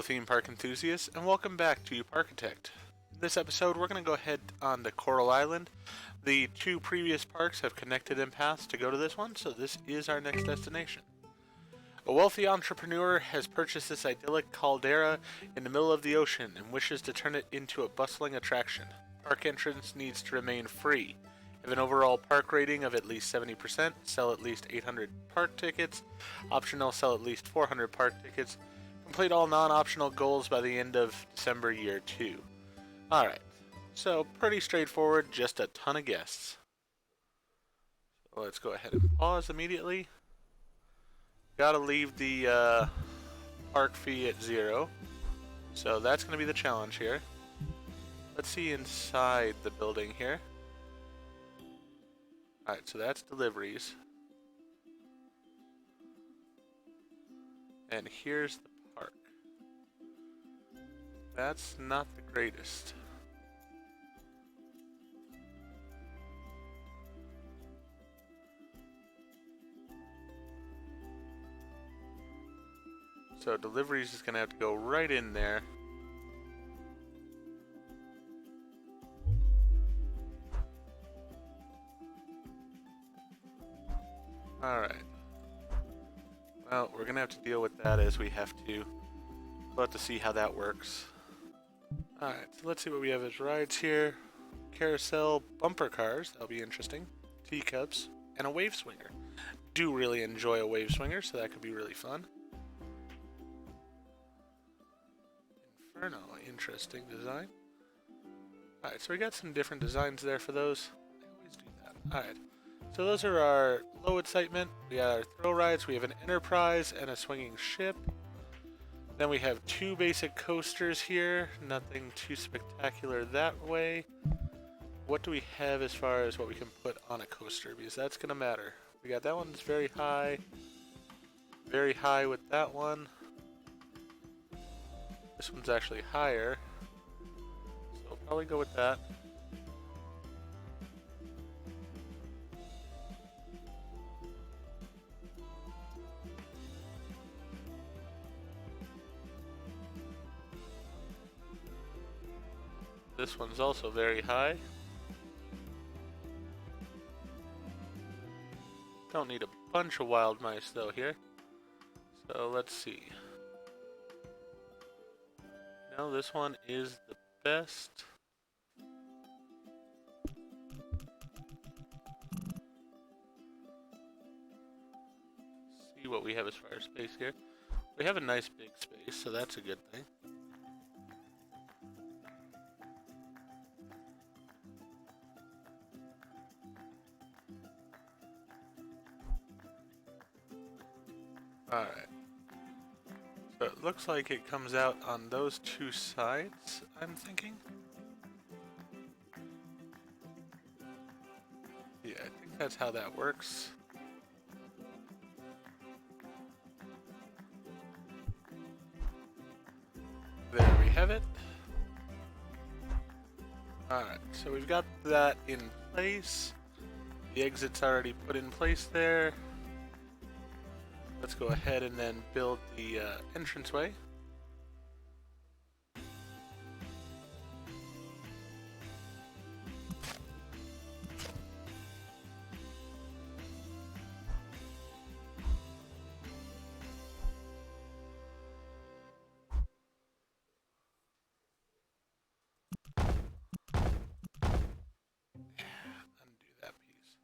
theme park enthusiasts, and welcome back to Parkitect. In this episode, we're going to go ahead on to Coral Island. The two previous parks have connected in paths to go to this one, so this is our next destination. A wealthy entrepreneur has purchased this idyllic caldera in the middle of the ocean and wishes to turn it into a bustling attraction. Park entrance needs to remain free. Have an overall park rating of at least 70%, sell at least 800 park tickets, optional sell at least 400 park tickets, complete all non-optional goals by the end of December year 2. Alright, so pretty straightforward, just a ton of guests. So let's go ahead and pause immediately. Gotta leave the park fee at 0, so that's going to be the challenge here. Let's see inside the building here. Alright, so that's deliveries. And here's the park. That's not the greatest. So deliveries is going to have to go right in there. Alright. Well, we're going to have to deal with that as we have to. We'll have to see how that works. Alright, so let's see what we have as rides here. Carousel bumper cars, that'll be interesting. Teacups, and a wave swinger. Do really enjoy a wave swinger, so that could be really fun. Inferno, interesting design. Alright, so we got some different designs there for those. I always do that. Alright, so those are our low excitement. We got our thrill rides, we have an Enterprise and a swinging ship. Then we have two basic coasters here, nothing too spectacular that way. What do we have as far as what we can put on a coaster? Because that's going to matter. We got that one that's very high with that one. This one's actually higher, so we'll probably go with that. This one's also very high. Don't need a bunch of wild mice though here. So let's see. No, this one is the best. See what we have as far as space here. We have a nice big space, so that's a good thing. Alright. So it looks like it comes out on those two sides, I'm thinking. Yeah, I think that's how that works. There we have it. Alright, so we've got that in place. The exit's already put in place there. Let's go ahead and then build the entranceway. Undo that piece.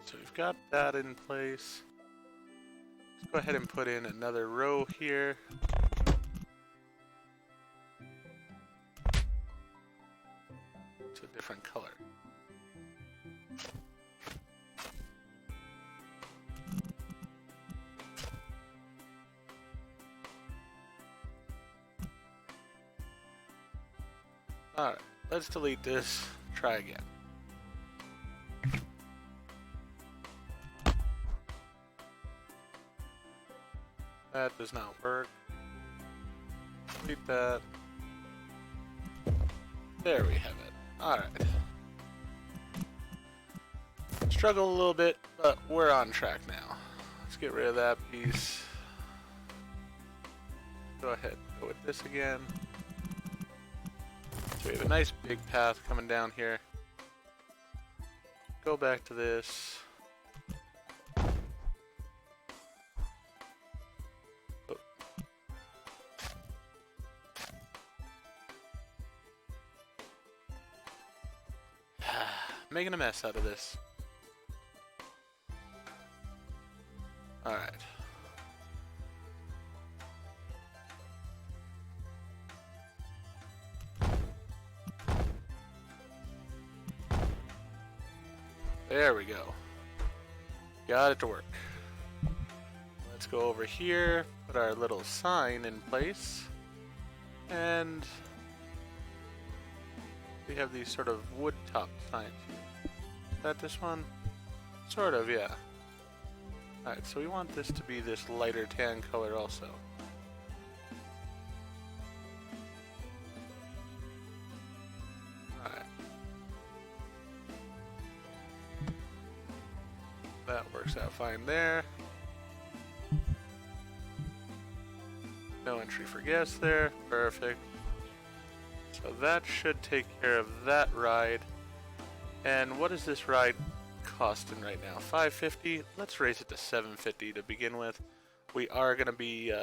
So we've got that in place. Let's go ahead and put in another row here. It's a different color. Alright, let's delete this. Try again. Does not work. Delete that. There we have it. Alright. Struggle a little bit, but we're on track now. Let's get rid of that piece. Go ahead, go with this again. So we have a nice big path coming down here. Go back to this. Oh. Making a mess out of this. Alright. There we go. Got it to work. Let's go over here, put our little sign in place, and we have these sort of wood top signs. Is that this one? Sort of, yeah. Alright, so we want this to be this lighter tan color also. Alright. That works out fine there. No entry for guests there. Perfect. So that should take care of that ride. And what is this ride costing right now? $5.50. Let's raise it to $7.50 to begin with. We are going to be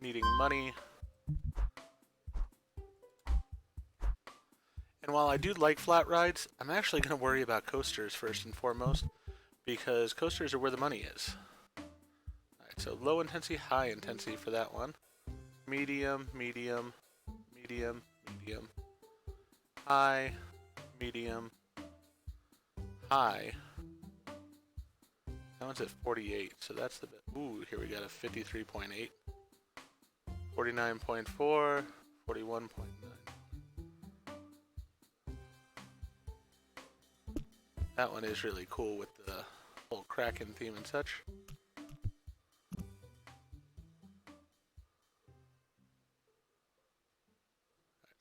needing money. And while I do like flat rides, I'm actually going to worry about coasters first and foremost, because coasters are where the money is. Alright, so low intensity, high intensity for that one. Medium, medium, medium, medium. High, medium, high. That one's at 48, so that's the bit. Ooh, here we got a 53.8, 49.4, 41.9. That one is really cool with the whole Kraken theme and such. Right,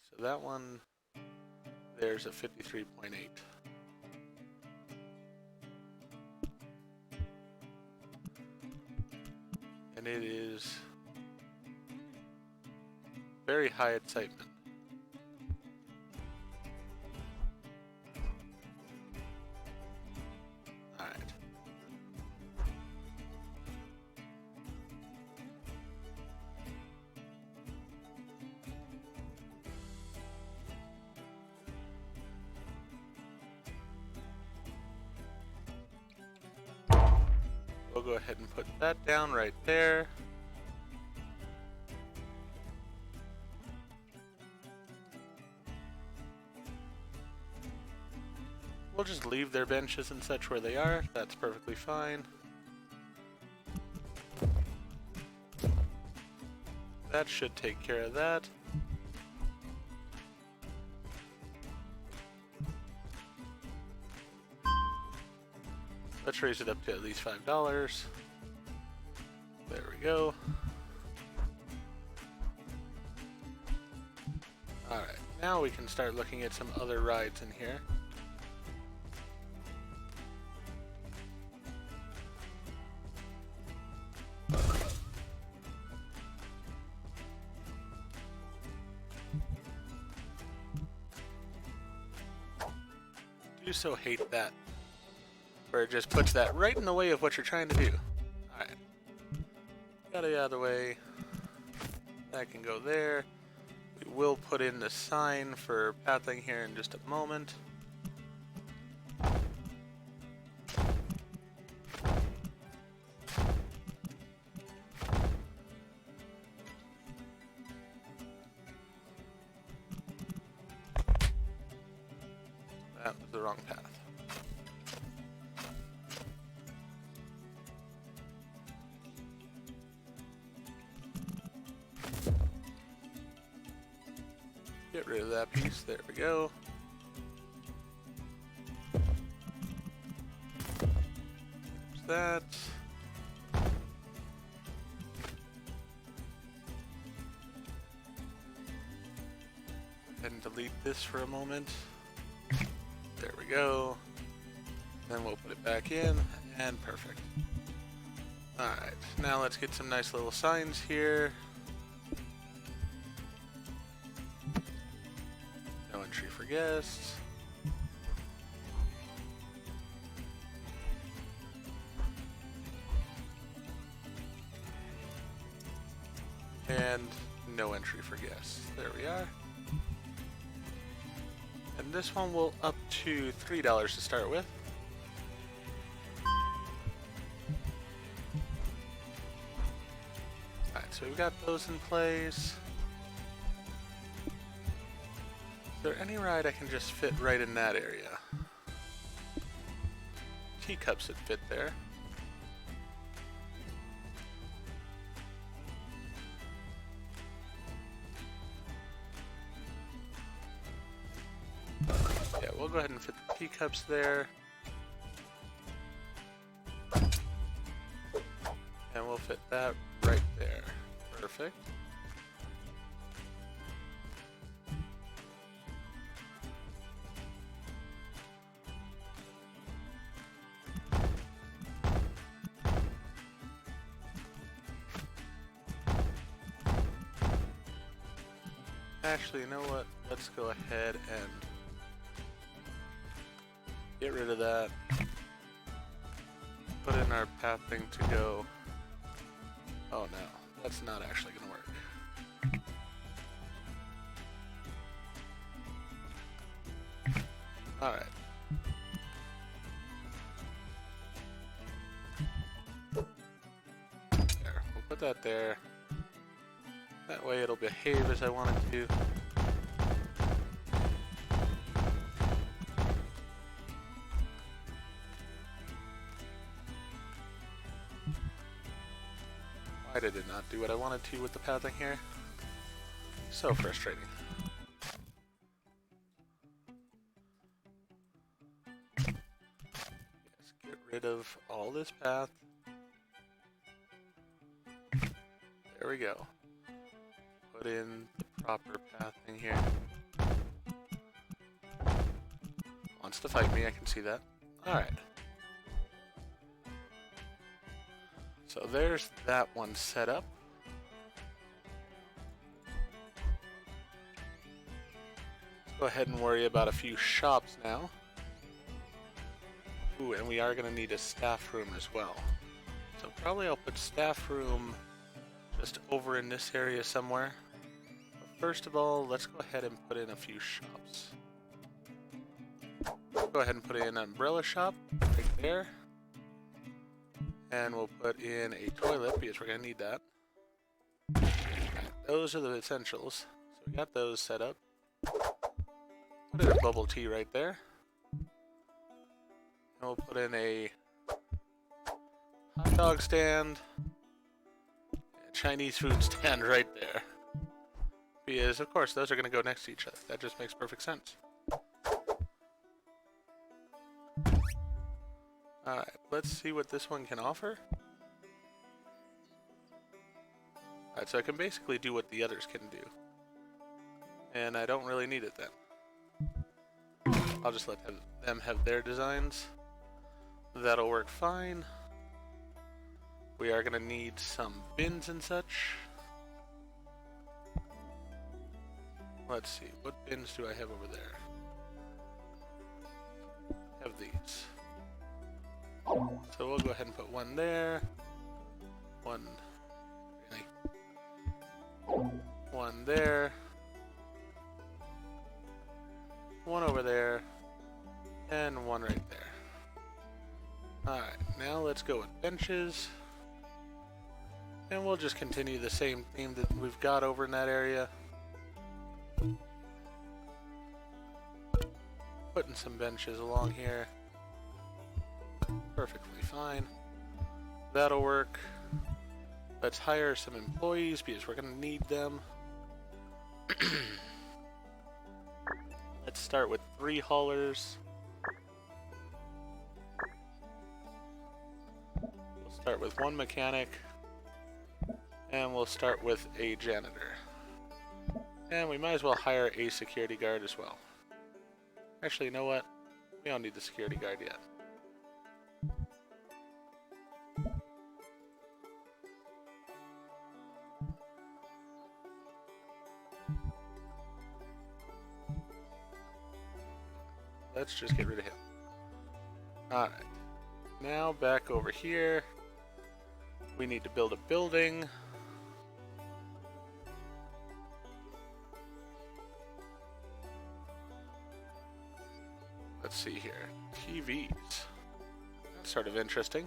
so that one, there's a 53.8. And it is very high excitement. Alright. We'll go ahead and put that down right there. We'll just leave their benches and such where they are. That's perfectly fine. That should take care of that. Let's raise it up to at least $5. There we go. Alright, now we can start looking at some other rides in here. Do so hate that, where it just puts that right in the way of what you're trying to do. Alright. Got it out of the way. That can go there. We will put in the sign for pathing here in just a moment. That was the wrong path. Get rid of that piece. There we go. There's that. and delete this for a moment. There we go. Then we'll put it back in, and perfect. Alright, now let's get some nice little signs here. No entry for guests. And no entry for guests. There we are. And this one will up to $3 to start with. Alright, so we've got those in place. Is there any ride I can just fit right in that area? Teacups that fit there. Yeah, we'll go ahead and fit the teacups there. And we'll fit that right there. Perfect. Actually, you know what? Let's go ahead and get rid of that. Put in our path thing to go. Oh no, that's not actually going to work. Alright. There, we'll put that there. That way it'll behave as I want it to. Why did it not do what I wanted to with the pathing here? So frustrating. Yes, get rid of all this path. There we go. Put in the proper pathing here. Wants to fight me, I can see that. Alright. So there's that one set up. Let's go ahead and worry about a few shops now. Ooh, and we are going to need a staff room as well. So probably I'll put staff room just over in this area somewhere. But first of all, let's go ahead and put in a few shops. Go ahead and put in an umbrella shop right there. And we'll put in a toilet because we're going to need that. Those are the essentials. So we got those set up. Put in a bubble tea right there. And we'll put in a hot dog stand. A Chinese food stand right there. Because, of course, those are going to go next to each other. That just makes perfect sense. Alright, let's see what this one can offer. Alright, so I can basically do what the others can do. And I don't really need it then. I'll just let them have their designs. That'll work fine. We are going to need some bins and such. Let's see, what bins do I have over there? Have these. So we'll go ahead and put one there, one there, one over there, and one right there. Alright, now let's go with benches. And we'll just continue the same theme that we've got over in that area. Putting some benches along here. Perfectly fine. That'll work. Let's hire some employees because we're going to need them. Let's start with 3 haulers. We'll start with 1 mechanic. And we'll start with a janitor. And we might as well hire a security guard as well. Actually, you know what? We don't need the security guard yet. Let's just get rid of him. Alright. Now back over here. We need to build a building. Let's see here. TVs. That's sort of interesting.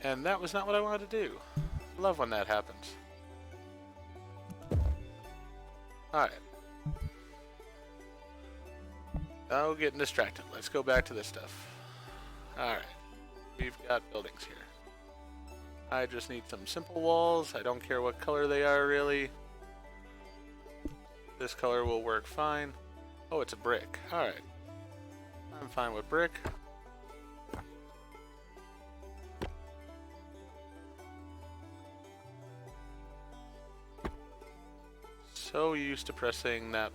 And that was not what I wanted to do. Love when that happens. Alright. Oh, getting distracted. Let's go back to this stuff. Alright. We've got buildings here. I just need some simple walls. I don't care what color they are, really. This color will work fine. Oh, it's a brick. Alright. I'm fine with brick. So used to pressing that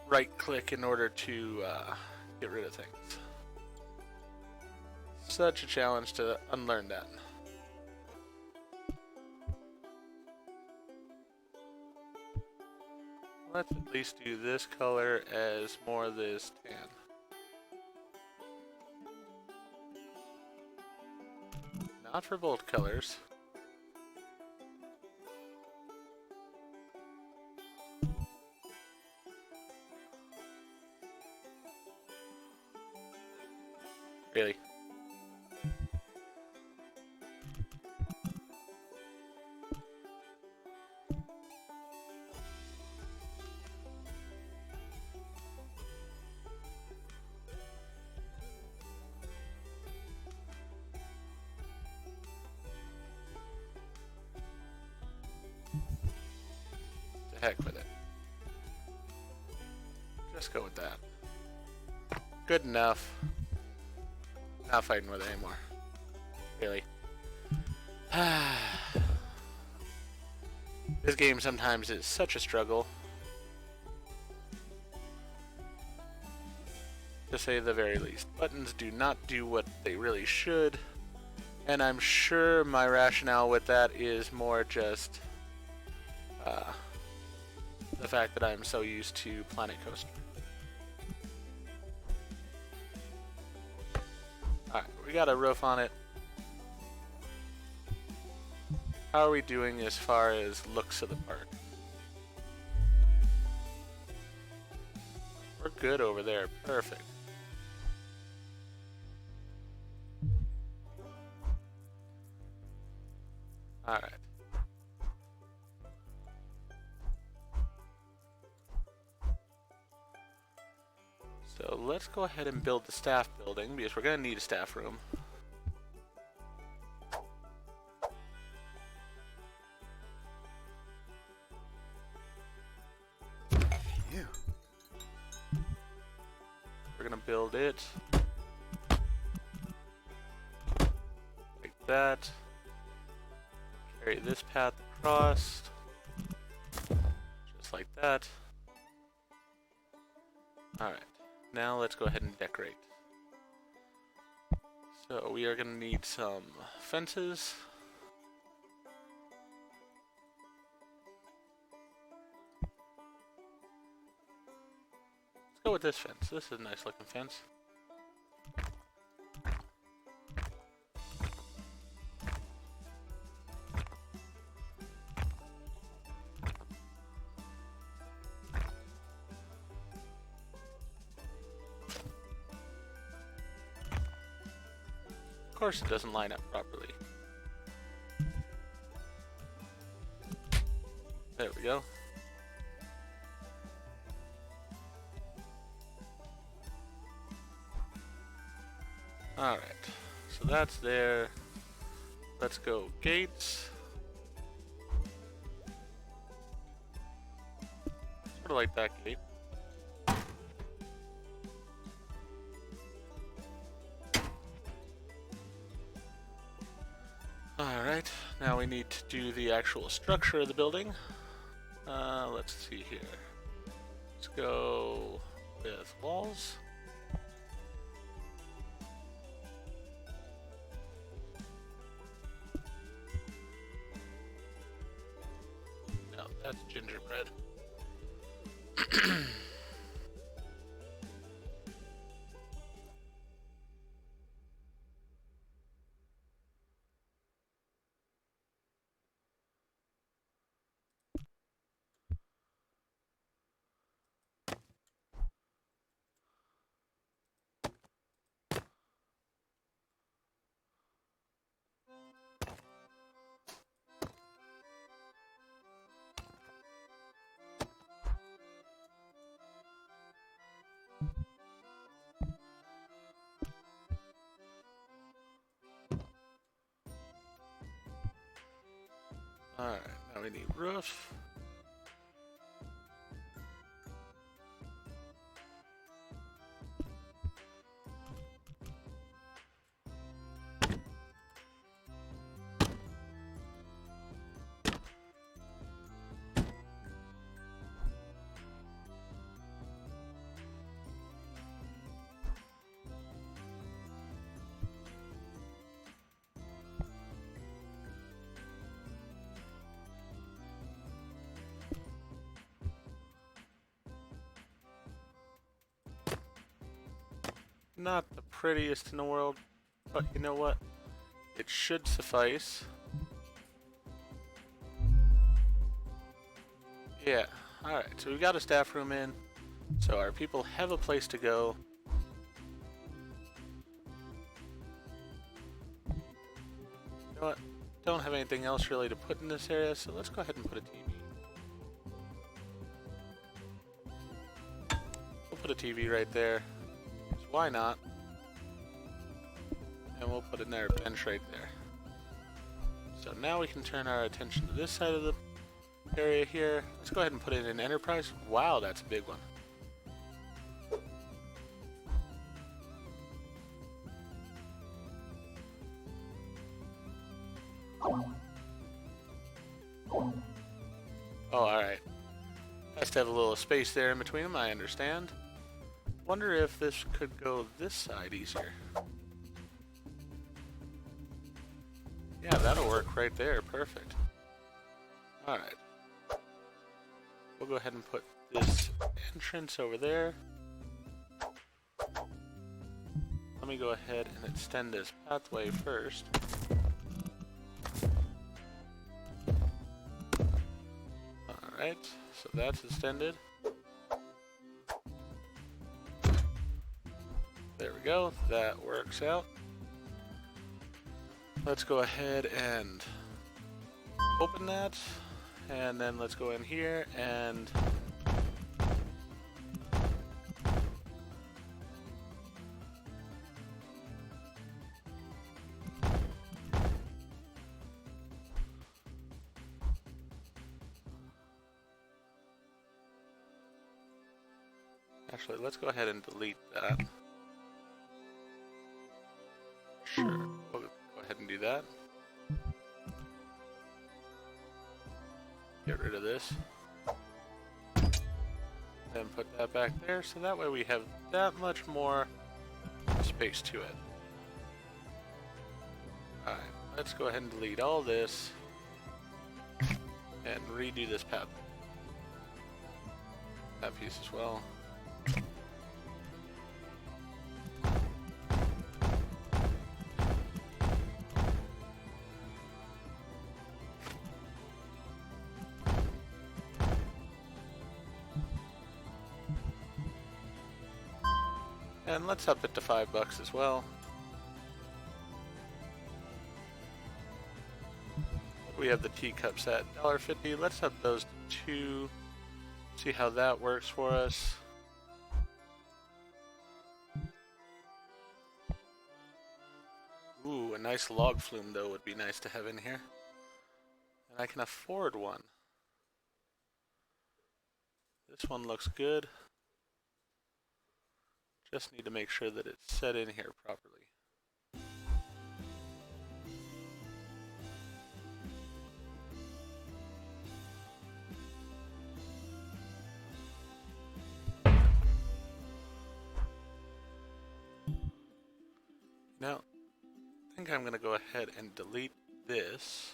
right click in order to get rid of things. Such a challenge to unlearn that. Let's at least do this color as more of this tan. Not for bold colors. Really? To heck with it. Just go with that. Good enough. Not fighting with it anymore. Really. This game sometimes is such a struggle. To say the very least. Buttons do not do what they really should. And I'm sure my rationale with that is more just the fact that I'm so used to Planet Coaster. Alright, we got a roof on it. How are we doing as far as looks of the park? We're good over there. Perfect. Alright. So let's go ahead and build the staff building because we're going to need a staff room. Phew. We're going to build it like that. Carry this path across just like that. Alright. Now let's go ahead and decorate. So we are going to need some fences. Let's go with this fence. This is a nice looking fence. Of course it doesn't line up properly. There we go. Alright, so that's there. Let's go gates. Sort of like that gate. Now we need to do the actual structure of the building. Let's see here. Let's go with walls. No, that's gingerbread. Alright, now we need roof. Not the prettiest in the world, but you know what? It should suffice. Yeah, alright, so we've got a staff room in, so our people have a place to go. You know what? Don't have anything else really to put in this area, so let's go ahead and put a TV. We'll put a TV right there. So why not? And we'll put another bench right there. So now we can turn our attention to this side of the area here. Let's go ahead and put it in Enterprise. Wow, that's a big one. Oh, alright. Has to have a little space there in between them, I understand. Wonder if this could go this side easier. Yeah, that'll work right there. Perfect. Alright. We'll go ahead and put this entrance over there. Let me go ahead and extend this pathway first. Alright, so that's extended. There we go, that works out. Let's go ahead and open that, and then let's go in here and actually, let's go ahead and delete that. Sure, we'll go ahead and do that. Get rid of this. Then put that back there, so that way we have that much more space to it. Alright, let's go ahead and delete all this and redo this path. That piece as well. And let's up it to $5 as well. We have the teacups at $1.50. Let's up those to 2. See how that works for us. Ooh, a nice log flume though would be nice to have in here. And I can afford one. This one looks good. Just need to make sure that it's set in here properly. Now, I think I'm going to go ahead and delete this.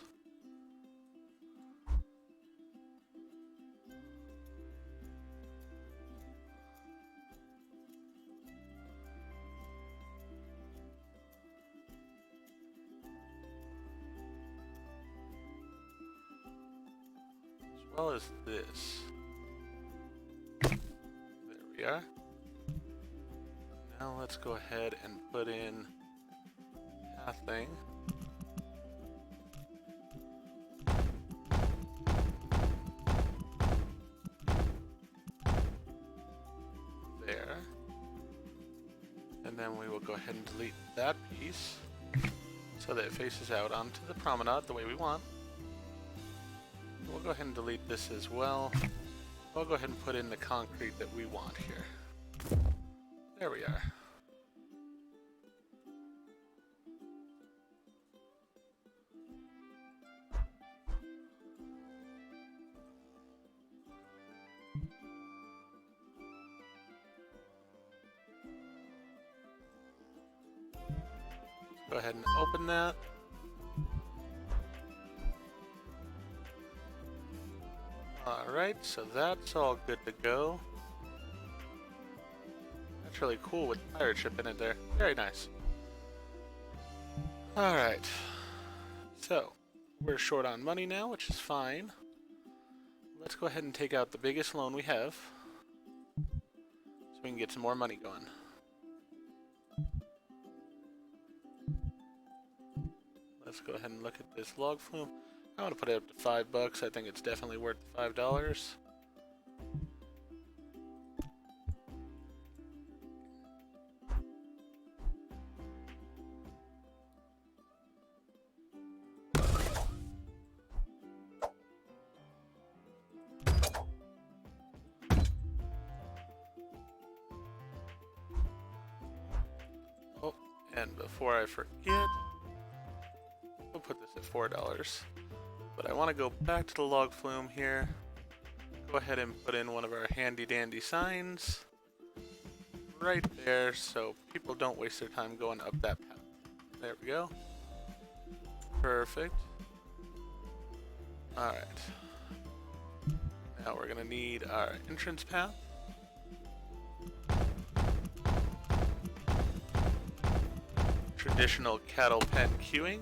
As well as this. There we are. Now let's go ahead and put in pathing. There. And then we will go ahead and delete that piece so that it faces out onto the promenade the way we want. We'll go ahead and delete this as well. I'll go ahead and put in the concrete that we want here. There we are. Go ahead and open that. Alright, so that's all good to go. That's really cool with the pirate ship in it there. Very nice. Alright. So, we're short on money now, which is fine. Let's go ahead and take out the biggest loan we have, so we can get some more money going. Let's go ahead and look at this log flume. I want to put it up to $5. I think it's definitely worth the $5. Oh, and before I forget, we'll put this at $4. But I want to go back to the log flume here. Go ahead and put in one of our handy dandy signs right there so people don't waste their time going up that path. There we go. Perfect. Alright. Now we're going to need our entrance path. Traditional cattle pen queuing.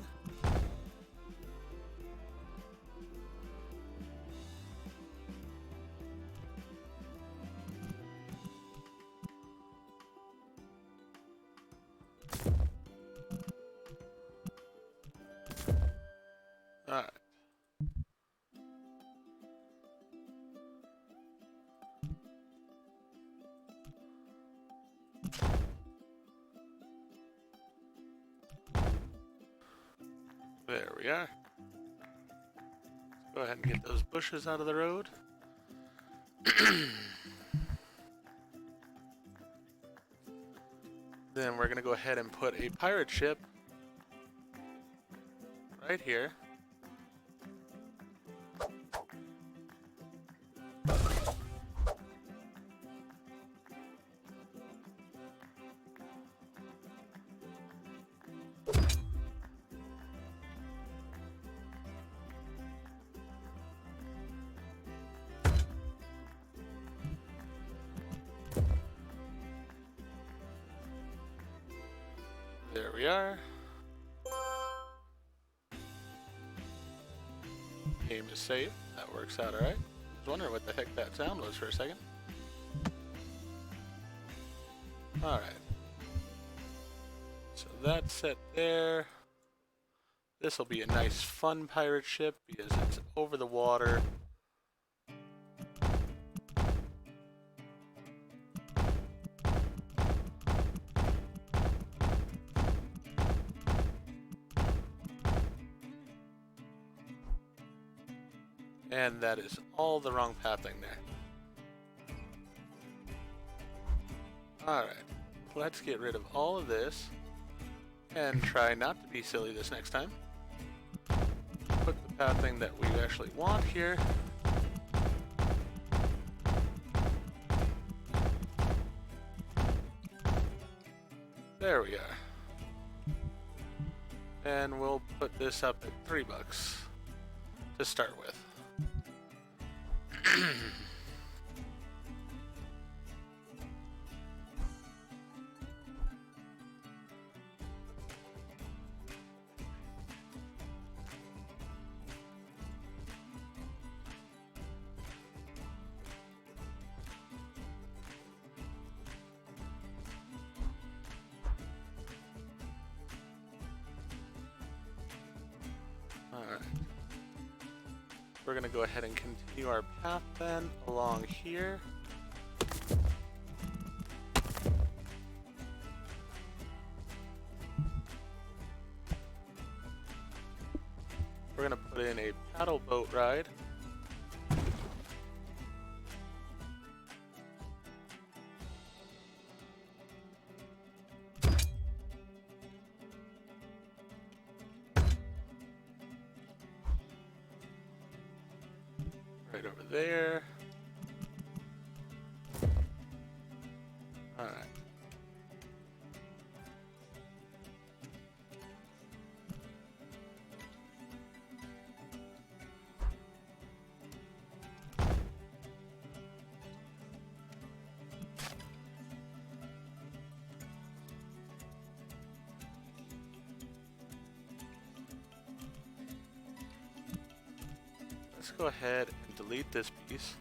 Alright. There we are. Let's go ahead and get those bushes out of the road. Then we're going to go ahead and put a pirate ship right here. There we are. Game is saved. That works out alright. I was wondering what the heck that sound was for a second. Alright. So that's set there. This will be a nice fun pirate ship because it's over the water. And that is all the wrong pathing there. Alright, let's get rid of all of this and try not to be silly this next time. Put the pathing that we actually want here. There we are. And we'll put this up at $3 to start with. Alright. We're going to go ahead and continue our path then along here. We're going to put in a paddle boat ride. Right over there. All right. Let's go ahead and delete this piece.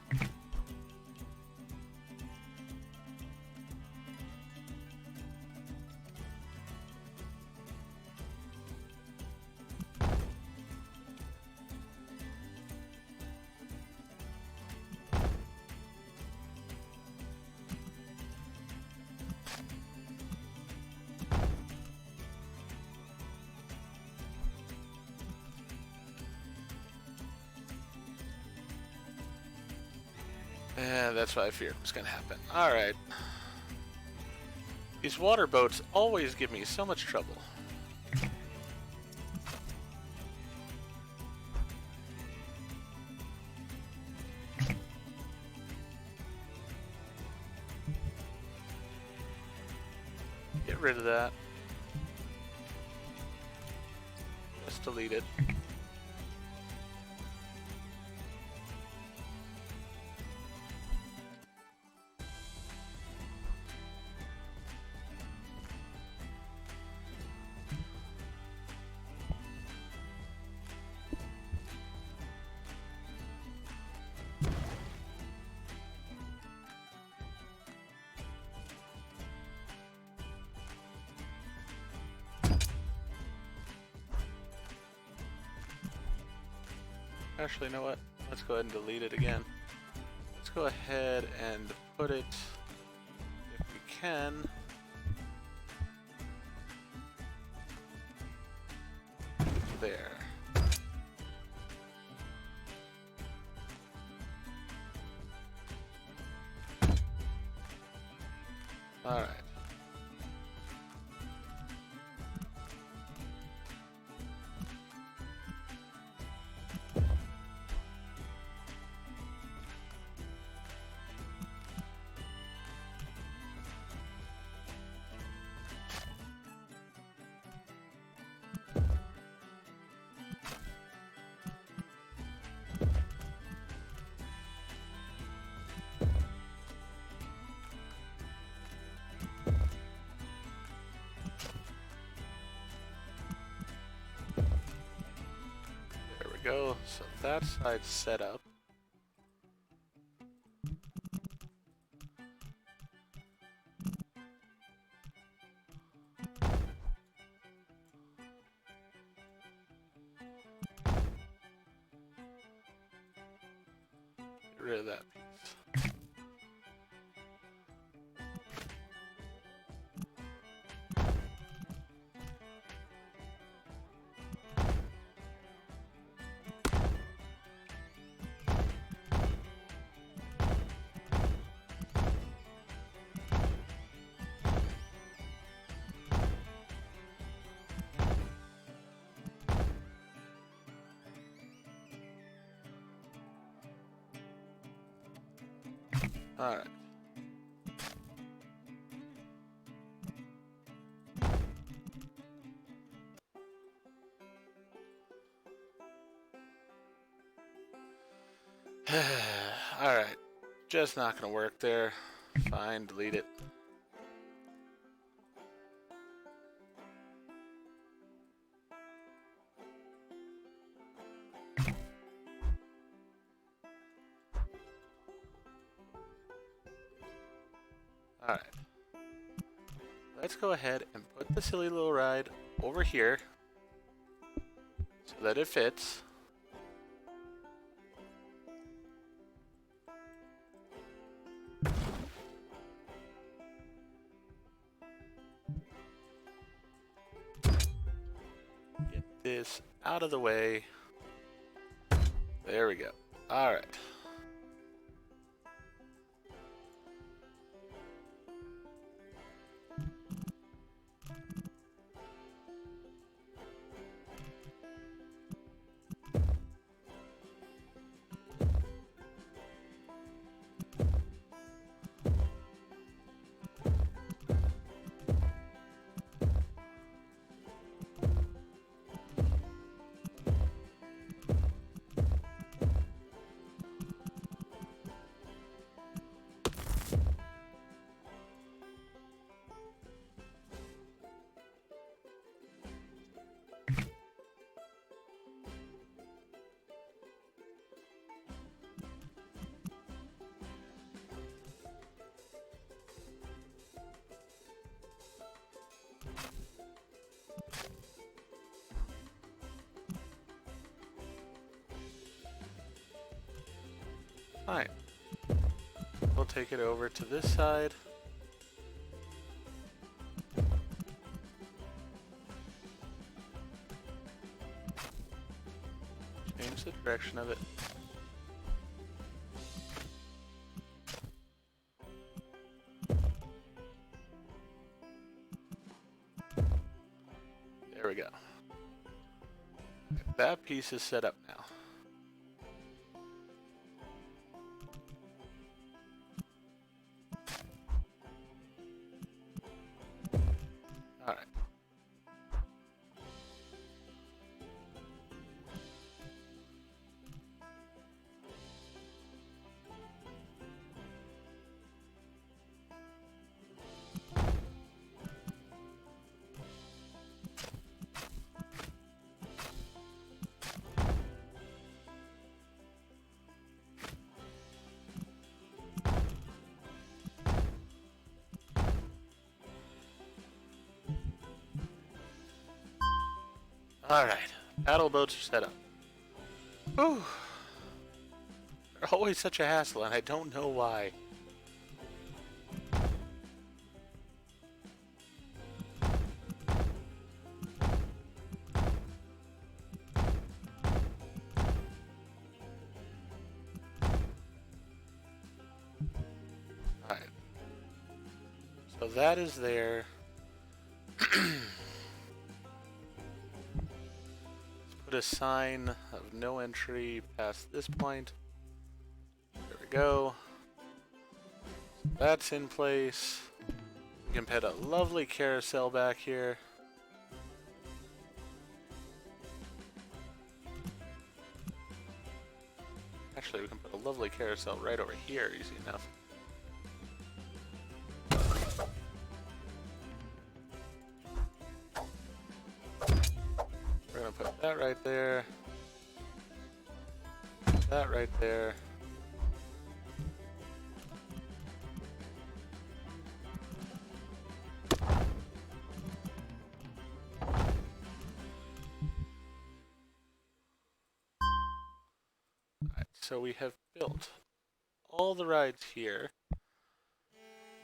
And that's what I feared was going to happen. Alright. These water boats always give me so much trouble. Get rid of that. Just delete it. Actually, you know what? Let's go ahead and delete it again. Let's go ahead and put it, if we can, there. All right. Go. So that side's set up. Get rid of that piece. All right. Alright. Just not gonna work there. Fine, delete it. Alright. Let's go ahead and put the silly little ride over here so that it fits. Get this out of the way. There we go. Alright. Fine. We'll take it over to this side. Change the direction of it. There we go. That piece is set up now. Alright. Alright. Paddle boats are set up. Whew. They're always such a hassle, and I don't know why. Alright. So that is there. Put a sign of no entry past this point. There we go. That's in place. We can put a lovely carousel back here. Actually, we can put a lovely carousel right over here, easy enough. We're gonna put that right there. That right there. Alright, so we have built all the rides here.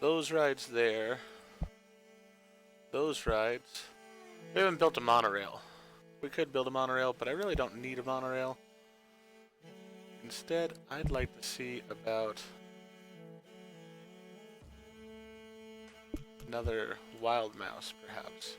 Those rides there. Those rides. We haven't built a monorail. We could build a monorail, but I really don't need a monorail. Instead, I'd like to see about another wild mouse, perhaps.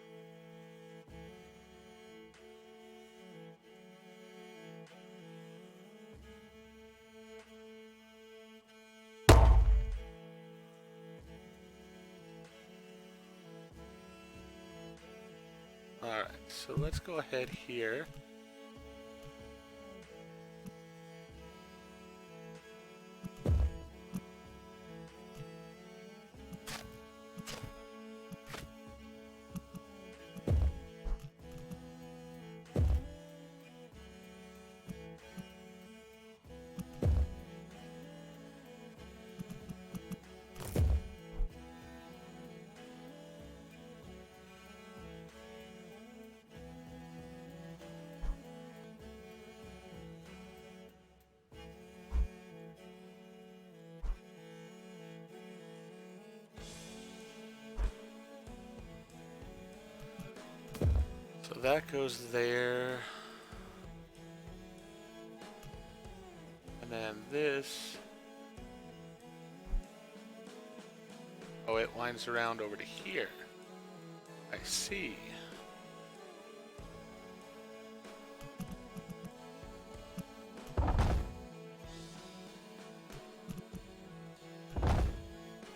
Alright, so let's go ahead here. that goes there. And then this. Oh, it winds around over to here. I see.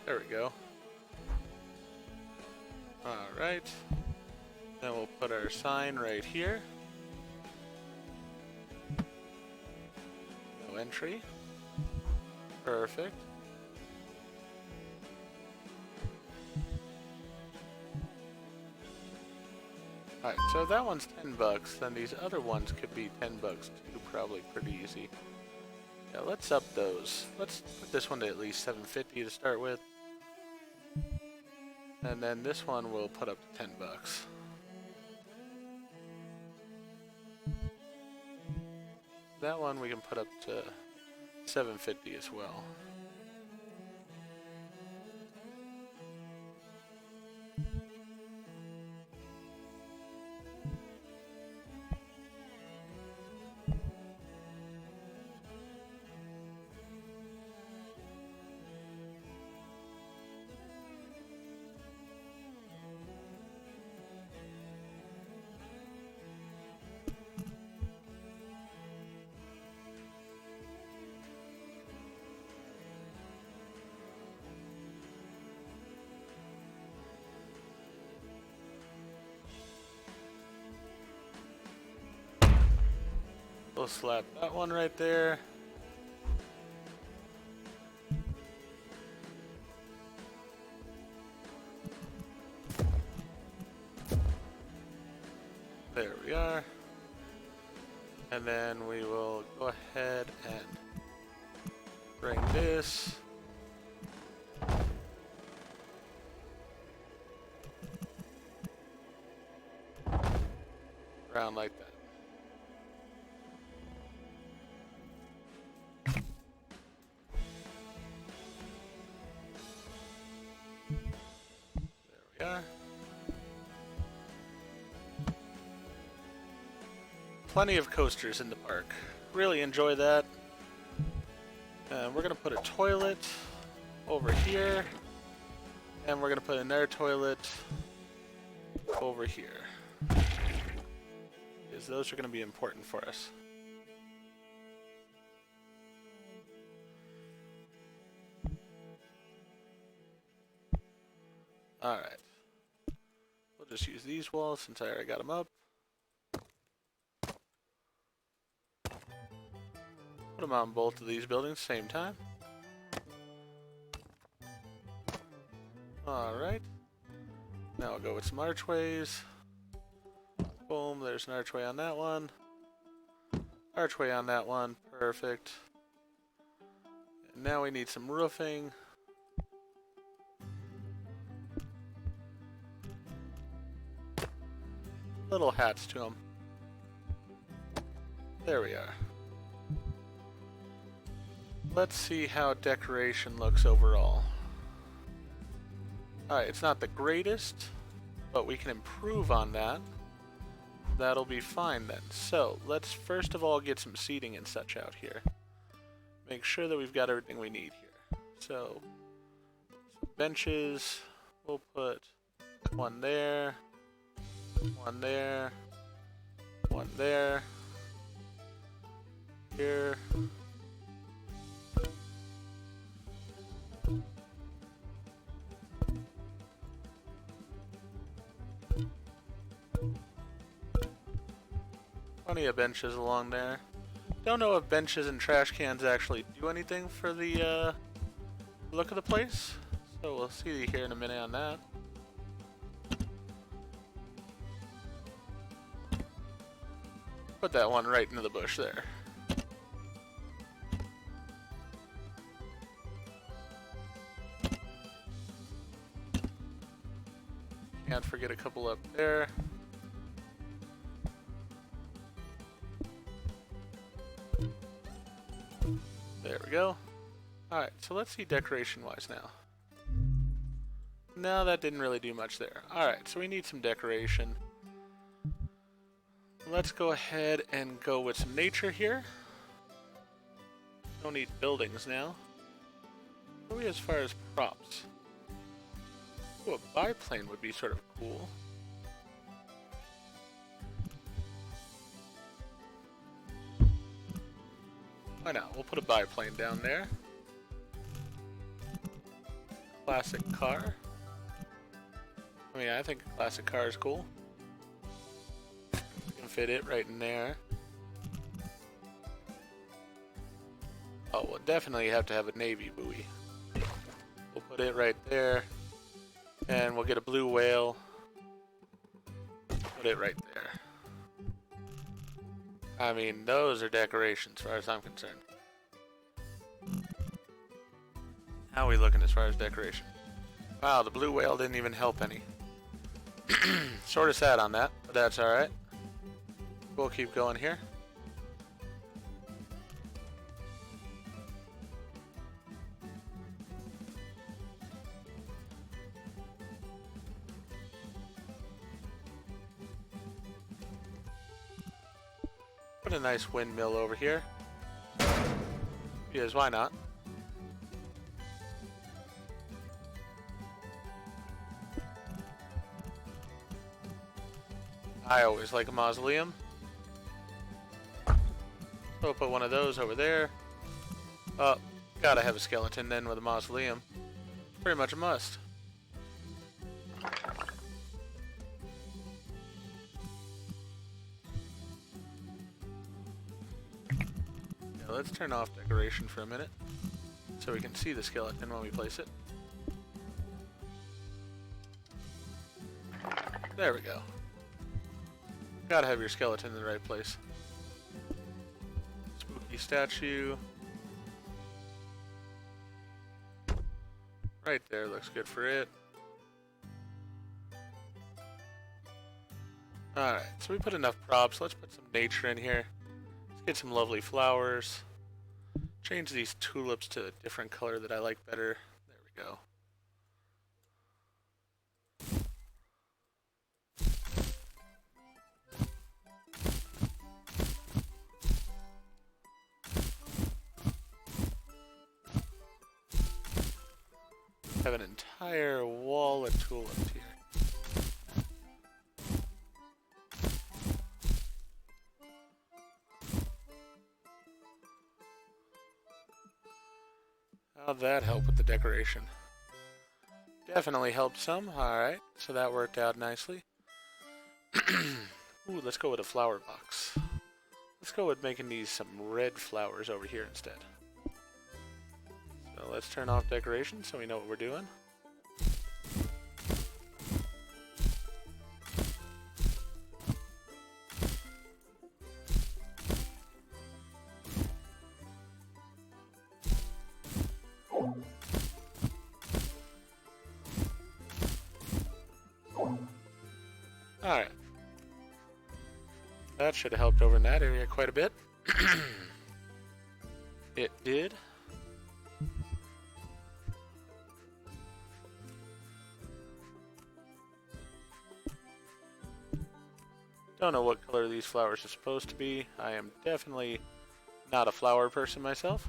There we go. Alright. Then we'll put our sign right here. No entry. Perfect. Alright, so that one's $10, then these other ones could be $10 too, probably pretty easy. Yeah, let's up those. Let's put this one to at least $7.50 to start with. And then this one we'll put up to $10. That one we can put up to $7.50 as well. We'll slap that one right there. There we are. And then we will go ahead and bring this. Around like that. There we are. Plenty of coasters in the park. Really enjoy that. We're going to put a toilet over here. And we're going to put another toilet over here. Because those are going to be important for us. Alright. We'll just use these walls since I already got them up. Put them on both of these buildings same time. Alright. Now we'll go with some archways. Boom, there's an archway on that one. Archway on that one. Perfect. And now we need some roofing. Little hats to them. There we are. Let's see how decoration looks overall. Alright, it's not the greatest, but we can improve on that. That'll be fine then. So, let's first of all get some seating and such out here. Make sure that we've got everything we need here. So, some benches. We'll put one there, one there, one there, here. Plenty of benches along there. Don't know if benches and trash cans actually do anything for the look of the place. So we'll see here in a minute on that. Put that one right into the bush there. Can't forget a couple up there. There we go. Alright, so let's see decoration-wise now. No, that didn't really do much there. Alright, so we need some decoration. let's go ahead and go with some nature here. Don't need buildings now. What are we as far as props? Oh, a biplane would be sort of cool. Why not? We'll put a biplane down there. Classic car. I mean, I think a classic car is cool. We can fit it right in there. Oh, we'll definitely have to have a navy buoy. We'll put it right there. And we'll get a blue whale. Put it right there. I mean, those are decorations as far as I'm concerned. How are we looking as far as decoration? Wow, the blue whale didn't even help any. Sort of sad on that, but that's alright. We'll keep going here. Put a nice windmill over here. Because why not? I always like a mausoleum. So we'll put one of those over there. Oh, gotta have a skeleton then with a mausoleum. Pretty much a must. Yeah, let's turn off decoration for a minute so we can see the skeleton when we place it. There we go. Gotta have your skeleton in the right place. Spooky statue. Right there, looks good for it. Alright, so we put enough props. Let's put some nature in here. Let's get some lovely flowers. Change these tulips to a different color that I like better. There we go. Have an entire wall of tulips here. How'd that help with the decoration? Definitely helped some. Alright, so that worked out nicely. Ooh, let's go with a flower box. Let's go with making these some red flowers over here instead. So let's turn off decoration so we know what we're doing. Alright. That should have helped over in that area quite a bit. It did. Don't know what color these flowers are supposed to be. I am definitely not a flower person myself.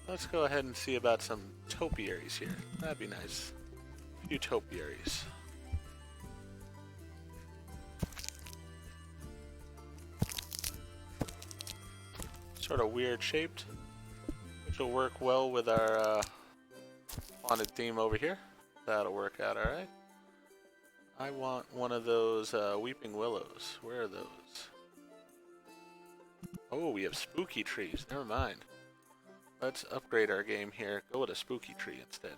Let's go ahead and see about some topiaries here. That'd be nice. A few topiaries. Sort of weird shaped, which will work well with our haunted theme over here. That'll work out alright. I want one of those weeping willows. Where are those? Oh, we have spooky trees. Never mind. Let's upgrade our game here. Go with a spooky tree instead.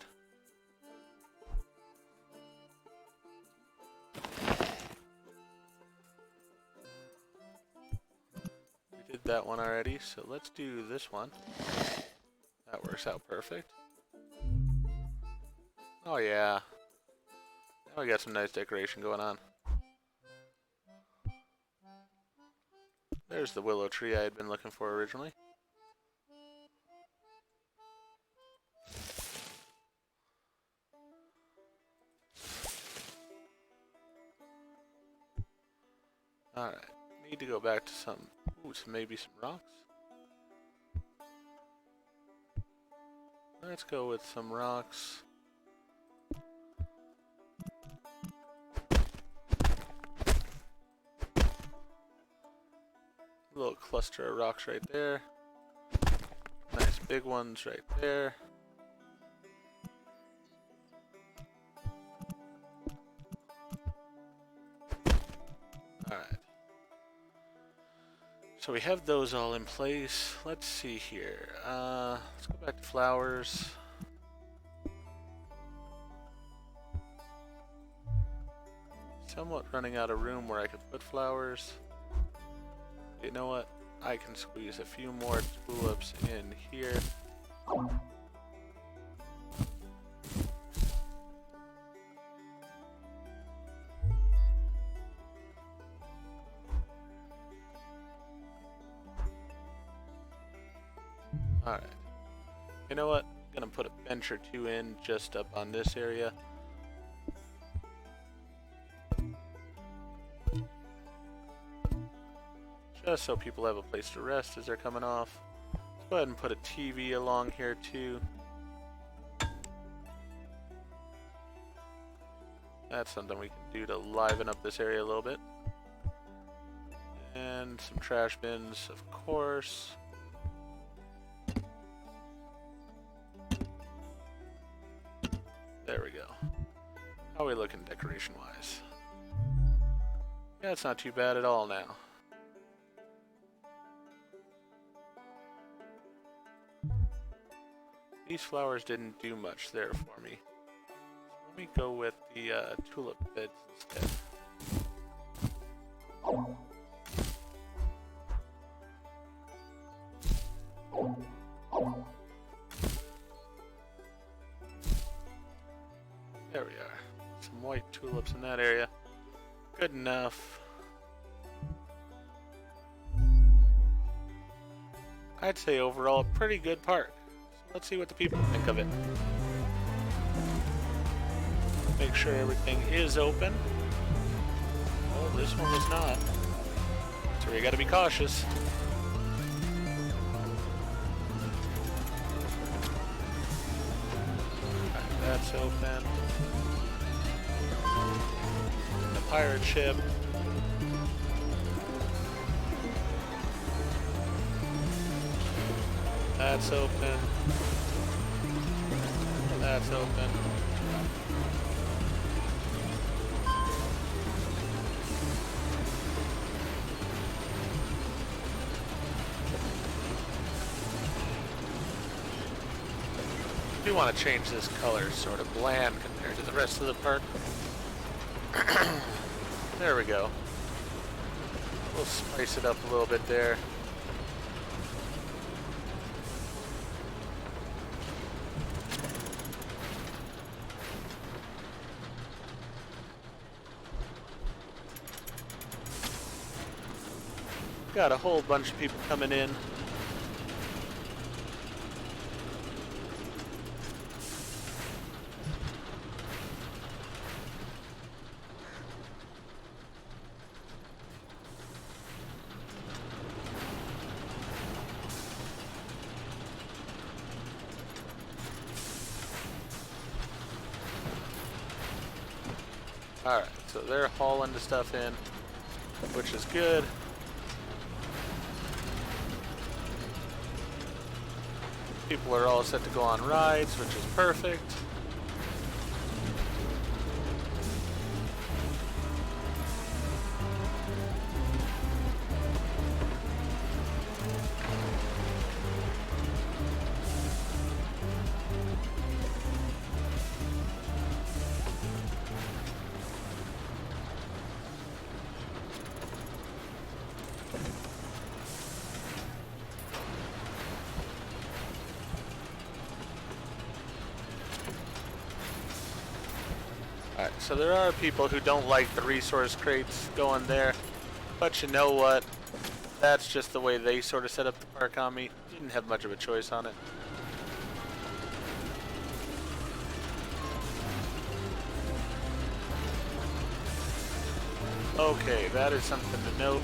We did that one already, so let's do this one. That works out perfect. Oh yeah. Now we got some nice decoration going on. There's the willow tree I had been looking for originally. Alright. Need to go back to maybe some rocks. Let's go with some rocks. A little cluster of rocks right there. Nice big ones right there. Alright. So we have those all in place. Let's see here. Let's go back to flowers. Somewhat running out of room where I could put flowers. You know what? I can squeeze a few more tulips in here. Alright. You know what? I'm gonna put a bench or two in just up on this area. Just so people have a place to rest as they're coming off. Let's go ahead and put a TV along here too. That's something we can do to liven up this area a little bit. And some trash bins, of course. There we go. How are we looking decoration-wise? Yeah, it's not too bad at all now. These flowers didn't do much there for me. So let me go with the tulip beds instead. There we are. Some white tulips in that area. Good enough. I'd say overall a pretty good park. Let's see what the people think of it. Make sure everything is open. Oh, this one was not. So we gotta be cautious. Right, that's open. The pirate ship. That's open. That's open. I do want to change this color sort of bland compared to the rest of the park. There we go. We'll spice it up a little bit there. Got a whole bunch of people coming in. Alright, so they're hauling the stuff in, which is good. People are all set to go on rides, which is perfect. Alright, so there are people who don't like the resource crates going there, but you know what? That's just the way they sort of set up the park on me. Didn't have much of a choice on it. Okay, that is something to note.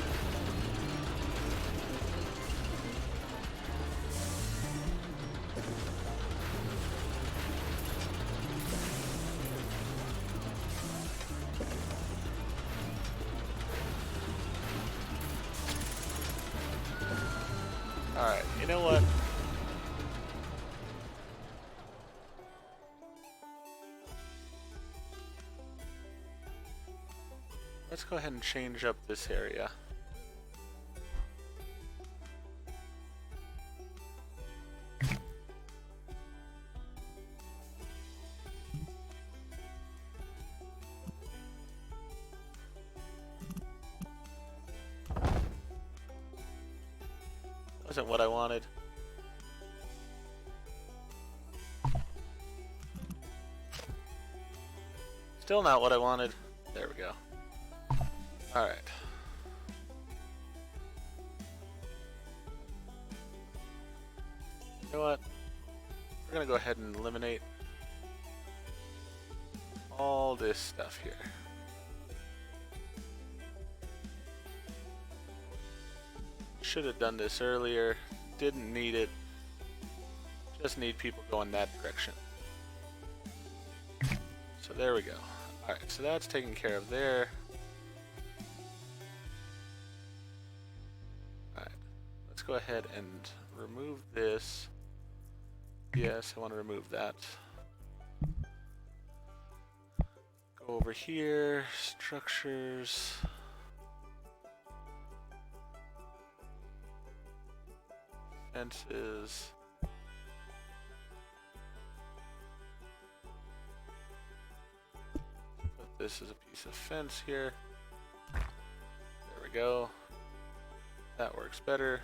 Alright, you know what? Let's go ahead and change up this area. Wasn't what I wanted. Still not what I wanted. There we go. Alright. You know what? We're gonna go ahead and eliminate all this stuff here. Should have done this earlier. Didn't need it. Just need people going that direction. So there we go. Alright, so that's taken care of there. Alright, let's go ahead and remove this. Yes, I want to remove that. Go over here, structures. Fences. Put this as a piece of fence here. There we go. That works better.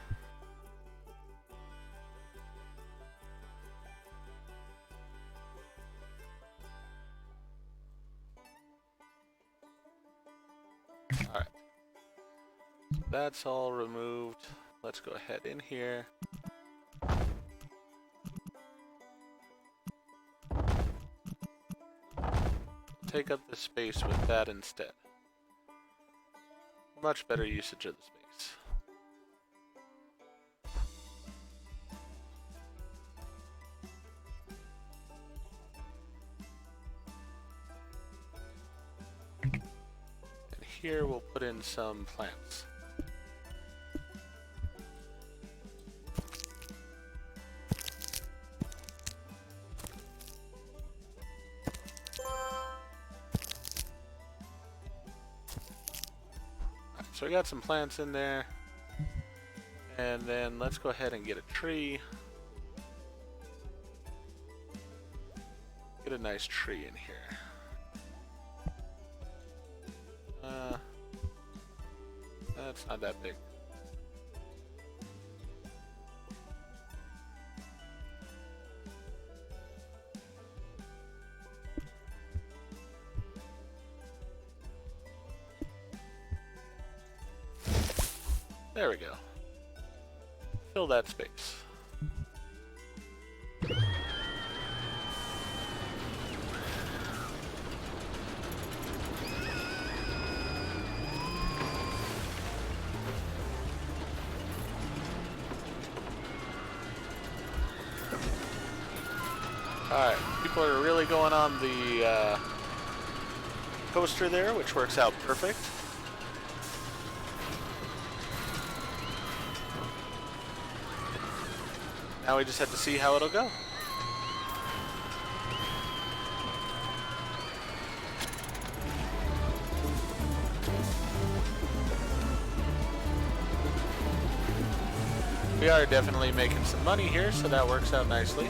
Alright. So that's all removed. Let's go ahead in here. Take up the space with that instead. Much better usage of the space. And here we'll put in some plants. So we got some plants in there, and then let's go ahead and get a tree. Get a nice tree in here. That's not that big. There we go. Fill that space. Alright, people are really going on the coaster there, which works out perfect. Now we just have to see how it'll go. We are definitely making some money here, so that works out nicely.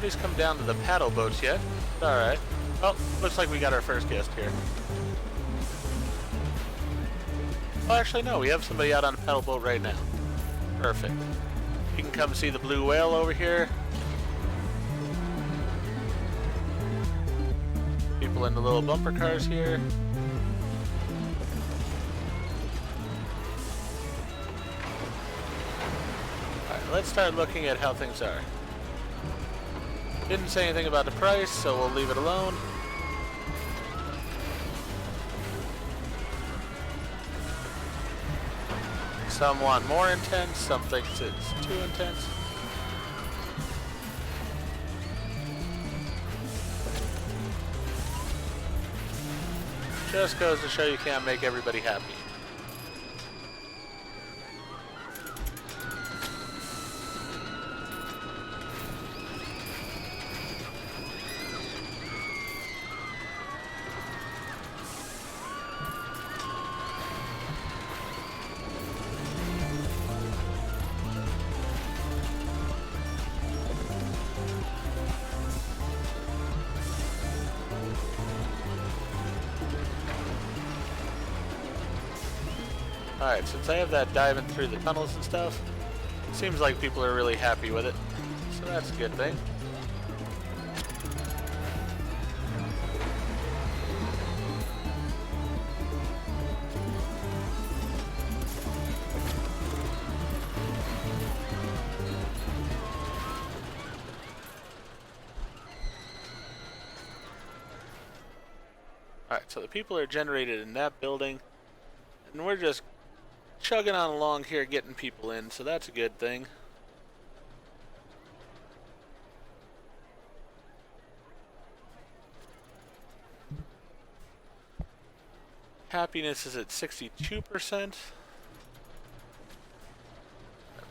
nobody's come down to the paddle boats yet. Alright. Well, looks like we got our first guest here. Oh, actually, no. We have somebody out on a paddle boat right now. Perfect. You can come see the blue whale over here. People in the little bumper cars here. Alright, let's start looking at how things are. Didn't say anything about the price, so we'll leave it alone. Some want more intense, some think it's too intense. Just goes to show you can't make everybody happy. Alright, since I have that diving through the tunnels and stuff, it seems like people are really happy with it. So that's a good thing. Alright, so the people are generated in that building, and we're just chugging on along here getting people in, so that's a good thing. Happiness is at 62%.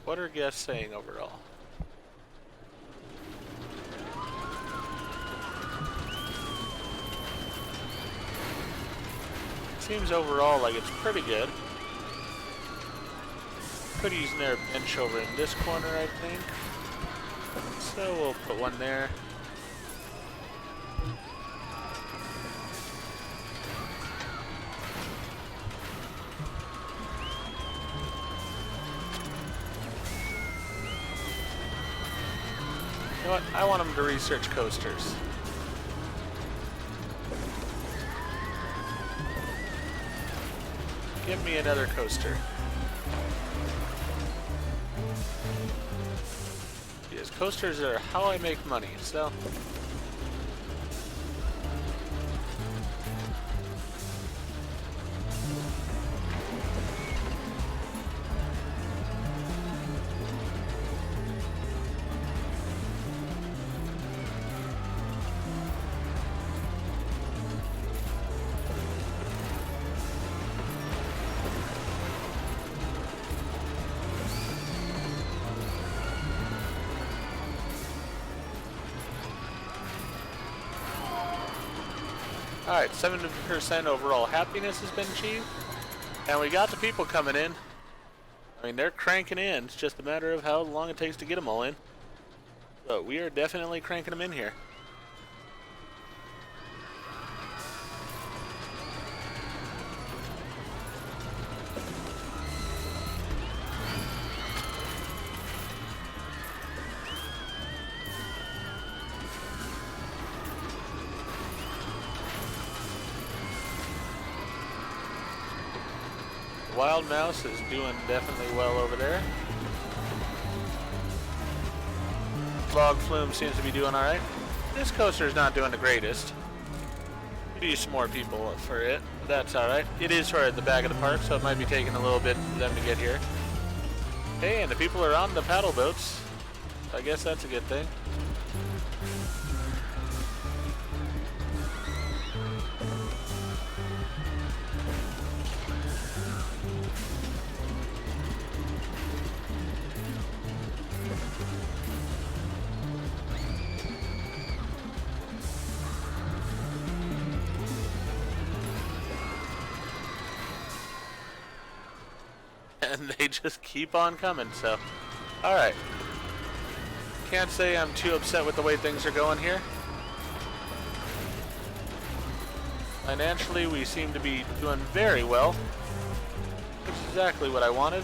What are guests saying overall? Seems overall like it's pretty good. Could use their bench over in this corner, I think. So we'll put one there. You know what? I want them to research coasters. Give me another coaster. Yes, coasters are how I make money, so. Alright, 70% overall happiness has been achieved. And we got the people coming in. I mean, they're cranking in. It's just a matter of how long it takes to get them all in. But we are definitely cranking them in here. Wild Mouse is doing definitely well over there. Log Flume seems to be doing alright. This coaster is not doing the greatest. Could use some more people for it, but that's alright. It is toward the back of the park, so it might be taking a little bit for them to get here. Hey, and the people are on the paddle boats. I guess that's a good thing. And they just keep on coming, so. Alright. Can't say I'm too upset with the way things are going here. Financially, we seem to be doing very well. That's exactly what I wanted.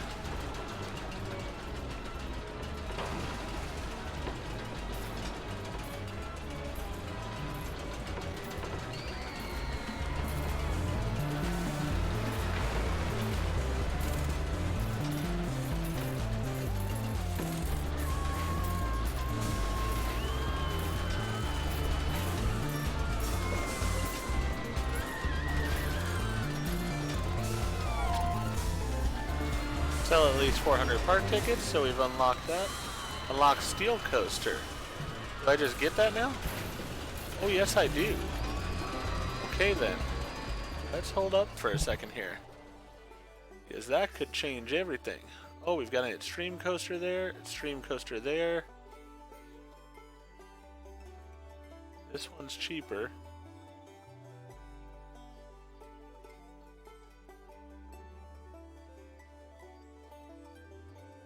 Sell at least 400 park tickets, so we've unlocked that. Unlock steel coaster. Do I just get that now? Oh yes I do. Okay then. Let's hold up for a second here. Because that could change everything. Oh, we've got an extreme coaster there, extreme coaster there. This one's cheaper.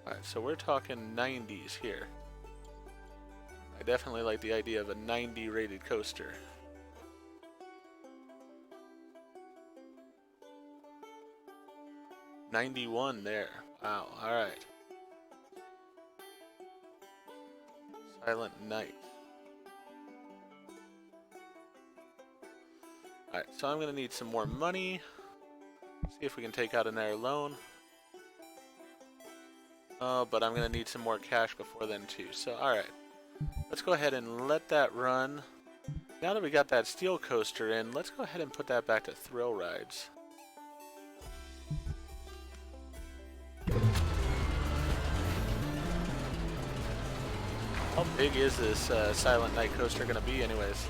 Alright, so we're talking 90s here. I definitely like the idea of a 90 rated coaster. $91 there. Wow, alright. Silent Night. Alright, so I'm gonna need some more money. See if we can take out another loan. Oh, but I'm gonna need some more cash before then too. So, alright. Let's go ahead and let that run. Now that we got that steel coaster in, let's go ahead and put that back to thrill rides. How big is this Silent Night coaster gonna be anyways?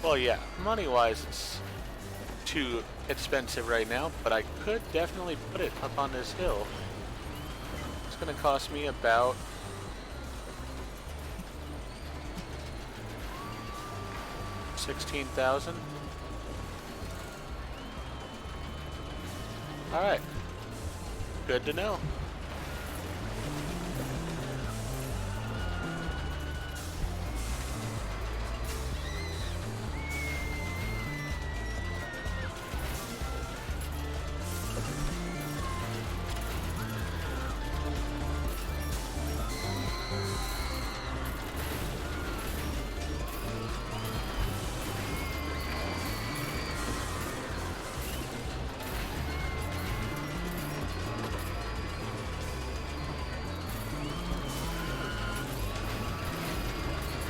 Well, yeah, money-wise, it's too expensive right now, but I could definitely put it up on this hill. It's going to cost me about $16,000. All right, good to know.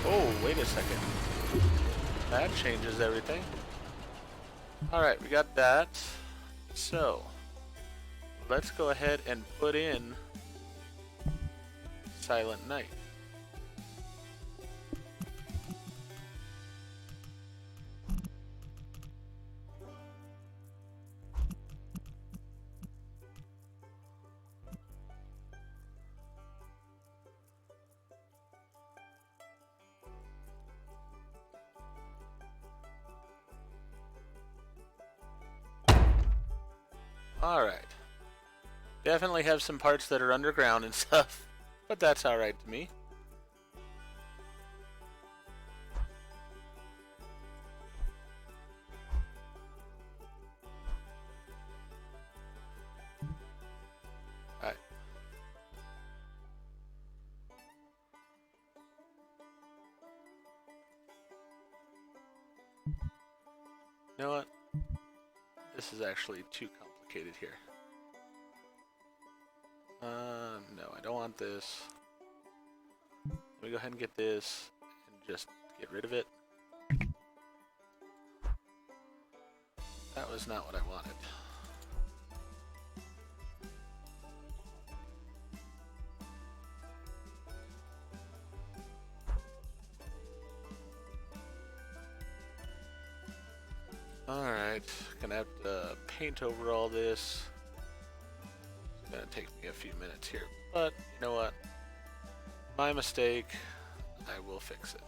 Oh, wait a second. That changes everything. Alright, we got that. So, let's go ahead and put in Silent Night. Alright. Definitely have some parts that are underground and stuff, but that's alright to me. Alright. You know what? This is actually too complicated here. No, I don't want this. Let me go ahead and get this and just get rid of it. That was not what I wanted. Gonna have to paint over all this. It's gonna take me a few minutes here, but you know what? My mistake. I will fix it.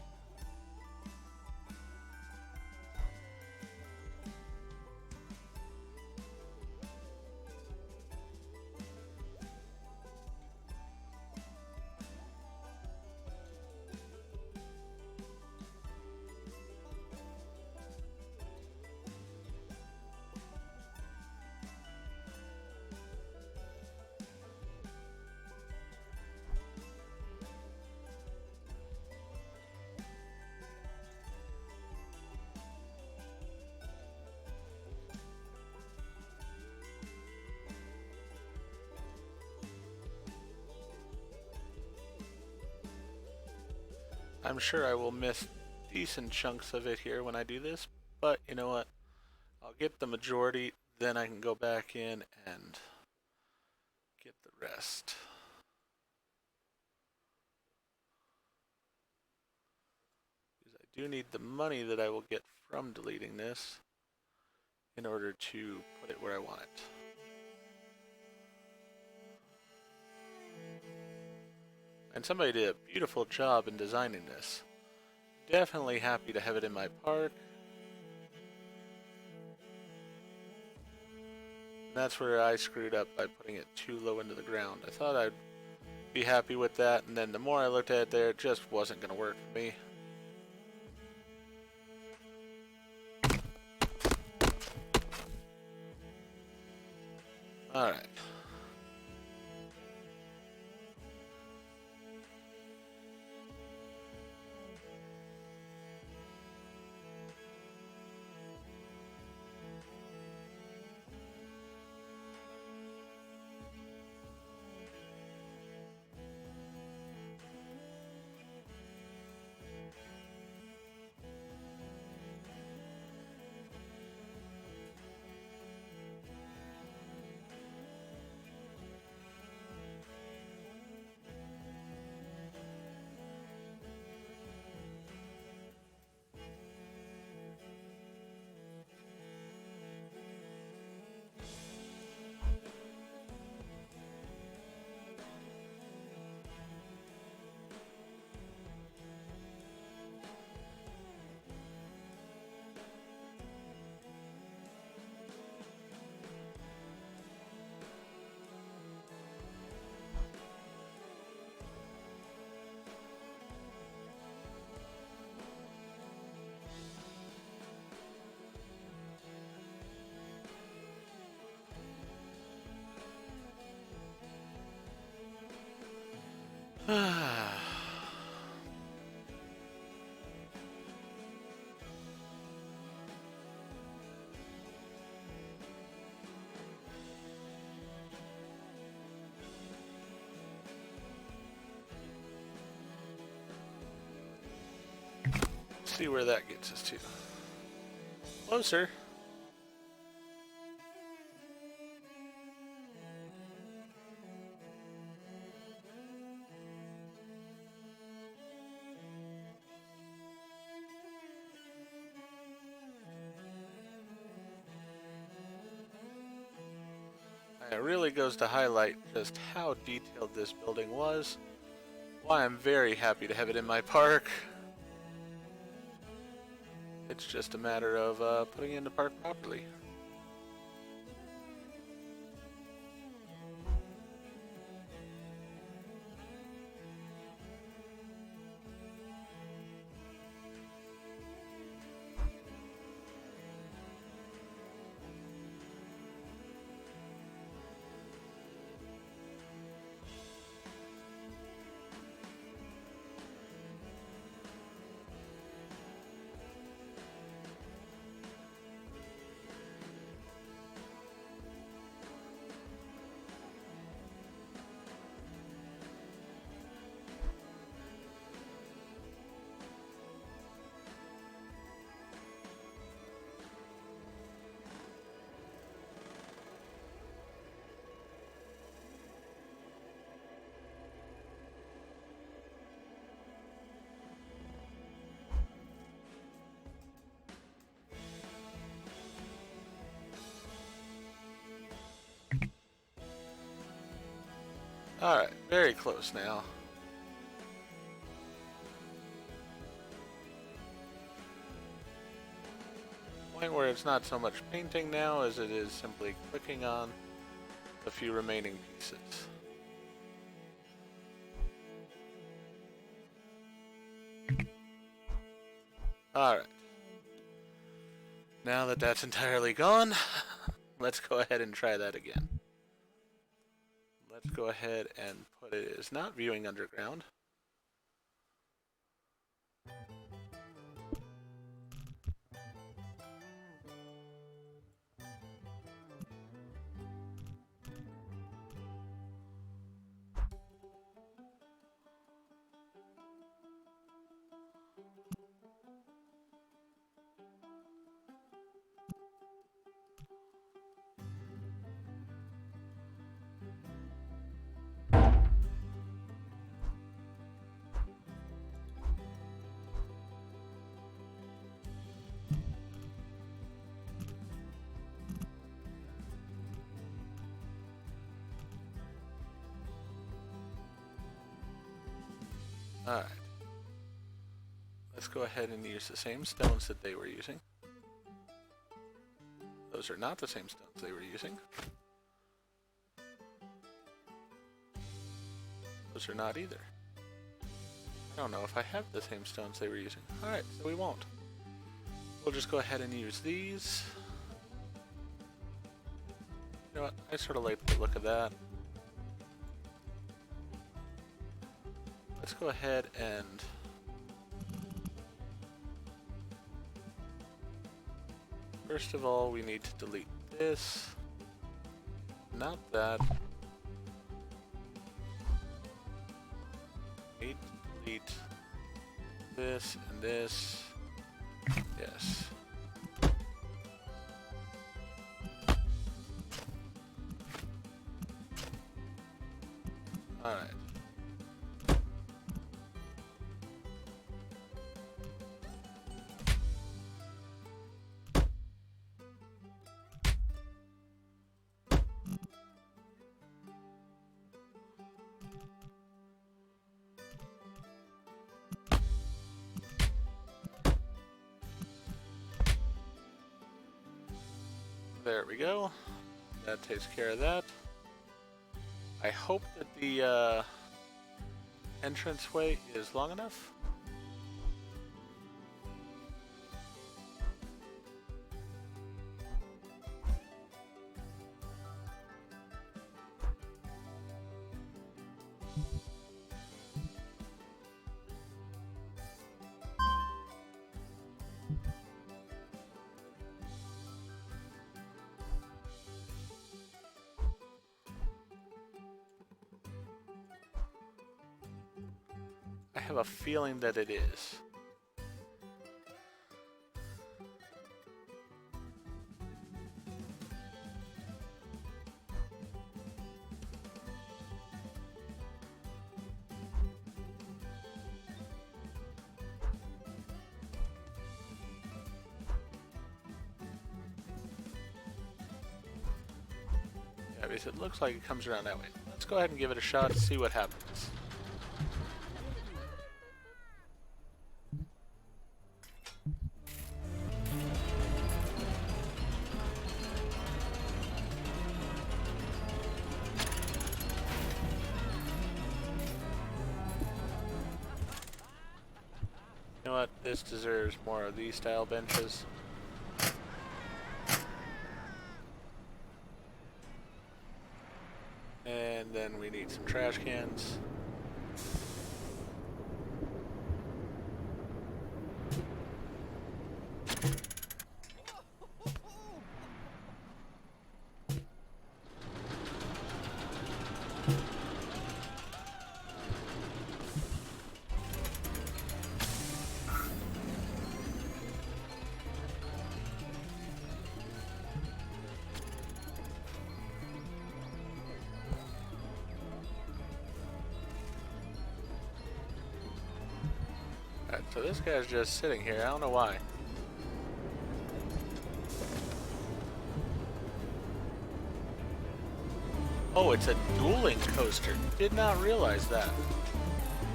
I'm sure I will miss decent chunks of it here when I do this, but you know what? I'll get the majority, then I can go back in and get the rest. Because I do need the money that I will get from deleting this in order to put it where I want it. And somebody did a beautiful job in designing this. Definitely happy to have it in my park. And that's where I screwed up by putting it too low into the ground. I thought I'd be happy with that, and then the more I looked at it there, it just wasn't going to work for me. Alright. See where that gets us to. Hello, sir. It really goes to highlight just how detailed this building was. Why I'm very happy to have it in my park. It's just a matter of putting it in the park properly. Alright, very close now. Point where it's not so much painting now as it is simply clicking on the few remaining pieces. Alright. Now that that's entirely gone, let's go ahead and try that again. Let's go ahead and put it as not viewing underground. Alright. Let's go ahead and use the same stones that they were using. Those are not the same stones they were using. Those are not either. I don't know if I have the same stones they were using. Alright, so we won't. We'll just go ahead and use these. You know what? I sort of like the look of that. Let's go ahead and first of all, we need to delete this, not that. Need to delete this and this. Yes. All right. There we go. That takes care of that. I hope that the entranceway is long enough. I have a feeling that it is. Yeah, because it looks like it comes around that way. Let's go ahead and give it a shot to see what happens. You know what? This deserves more of these style benches. And then we need some trash cans. Alright, so this guy's just sitting here. I don't know why. Oh, it's a dueling coaster. Did not realize that.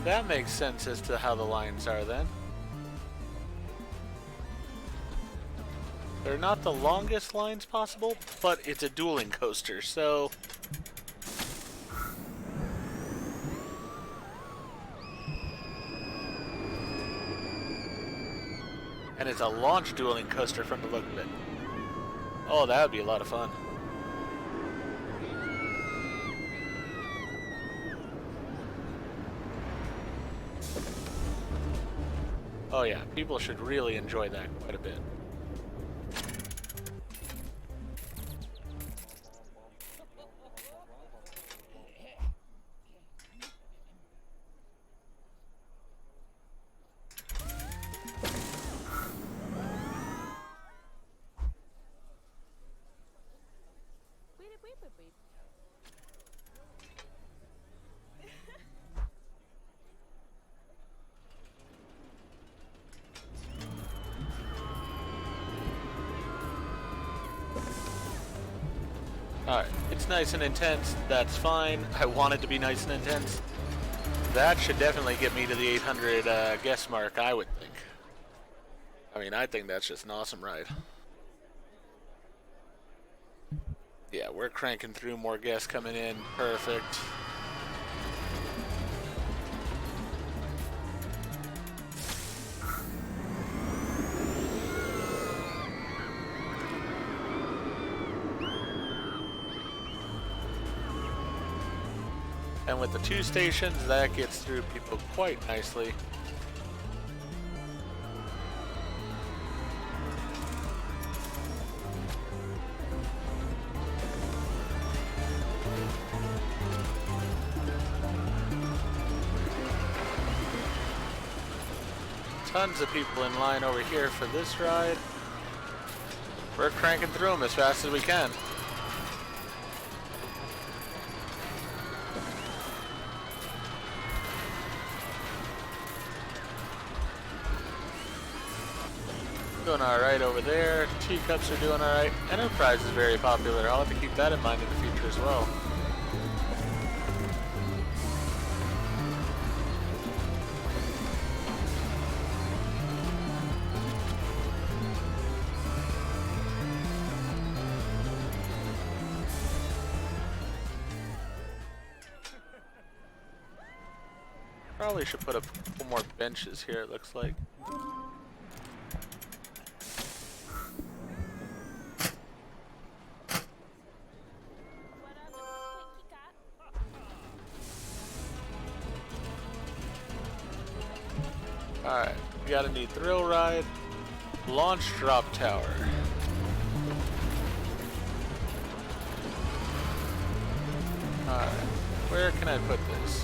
That makes sense as to how the lines are then. They're not the longest lines possible, but it's a dueling coaster, so... And it's a launch dueling coaster from the look of it. Oh, that would be a lot of fun. Oh yeah, people should really enjoy that quite a bit. Alright, it's nice and intense, that's fine. I want it to be nice and intense. That should definitely get me to the 800 guest mark, I would think. I mean, I think that's just an awesome ride. Yeah, we're cranking through, more guests coming in, perfect. And with the 2 stations, that gets through people quite nicely. Tons of people in line over here for this ride. We're cranking through them as fast as we can. Doing alright over there. Teacups are doing alright. Enterprise is very popular. I'll have to keep that in mind in the future as well. Probably should put a couple more benches here, it looks like. Alright, we got a new thrill ride. Launch drop tower. Alright, where can I put this?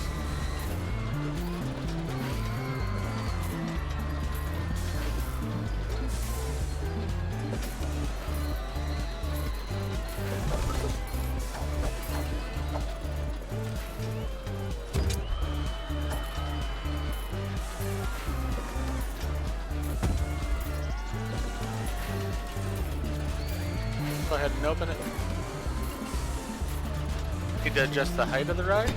Go ahead and open it. Need to adjust the height of the ride.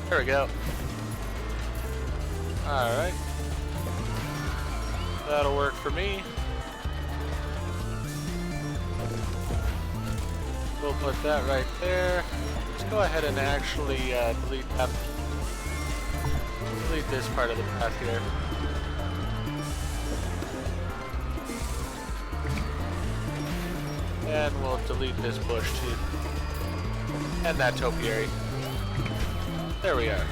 There we go. Alright. That'll work for me. We'll put that right there. Let's go ahead and actually delete that. Delete this part of the path here. And we'll delete this bush too. And that topiary. There we are.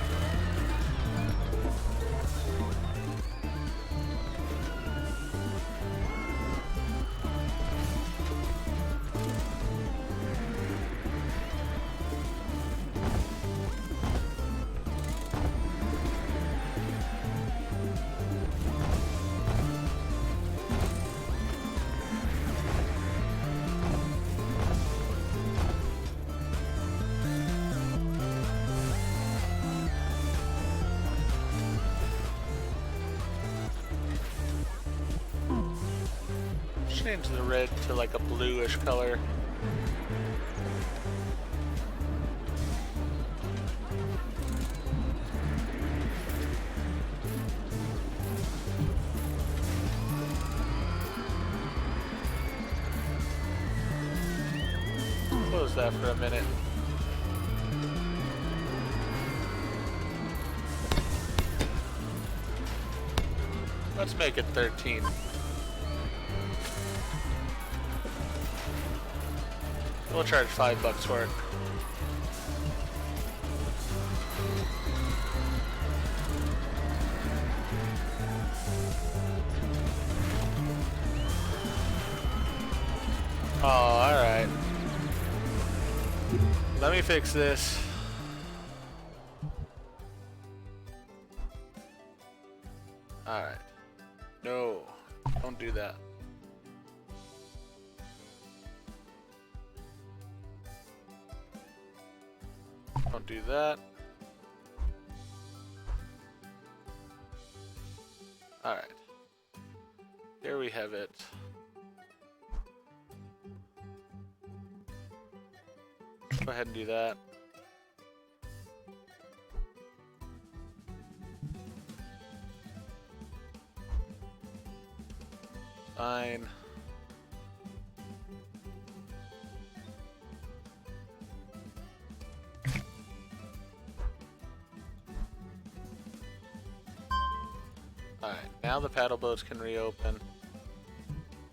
change the red to like a bluish color. Close that for a minute. Let's make it 13. We'll charge $5 for it. Oh, alright. Let me fix this. Alright. No, don't do that. Don't do that. Alright. Here we have it. Go ahead and do that. Fine. Alright, now the paddle boats can reopen.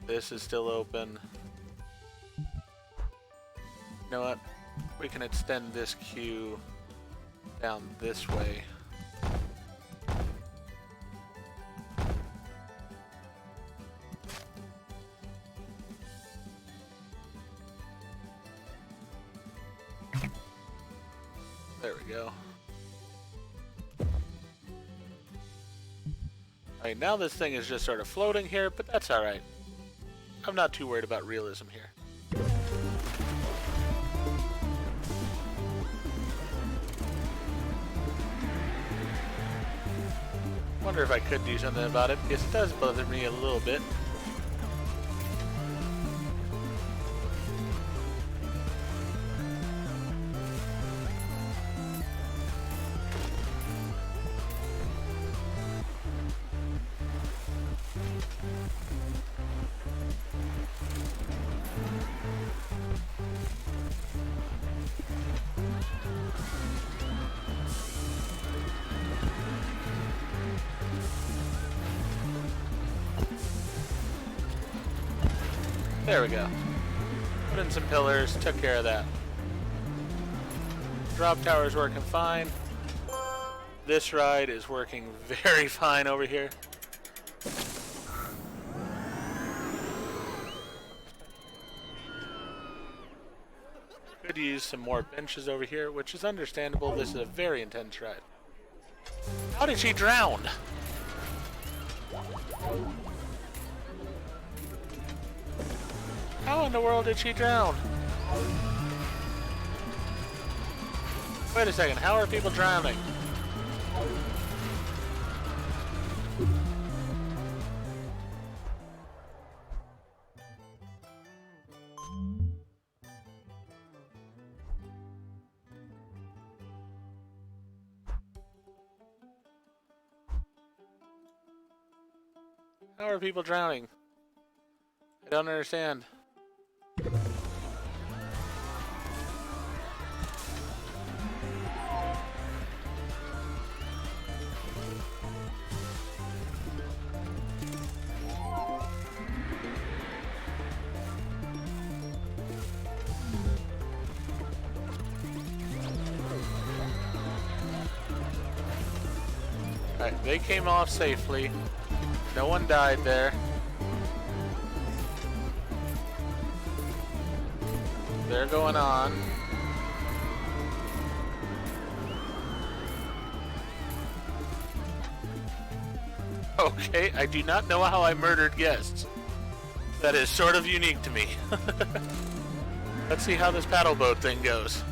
This is still open. You know what? We can extend this queue down this way. There we go. Alright, now this thing is just sort of floating here, but that's alright. I'm not too worried about realism here. Wonder if I could do something about it, because it does bother me a little bit. There we go. Put in some pillars, took care of that. Drop tower's working fine. This ride is working very fine over here. Could use some more benches over here, which is understandable. This is a very intense ride. How did she drown? How in the world did she drown? Wait a second, how are people drowning? How are people drowning? I don't understand. Alright, they came off safely. No one died there. They're going on. Okay, I do not know how I murdered guests. That is sort of unique to me. Let's see how this paddle boat thing goes.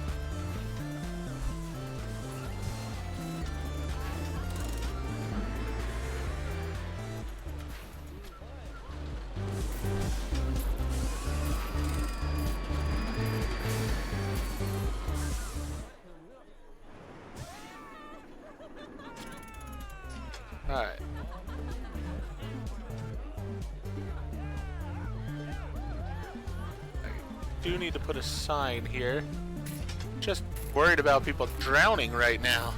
Alright. I do need to put a sign here. Just worried about people drowning right now.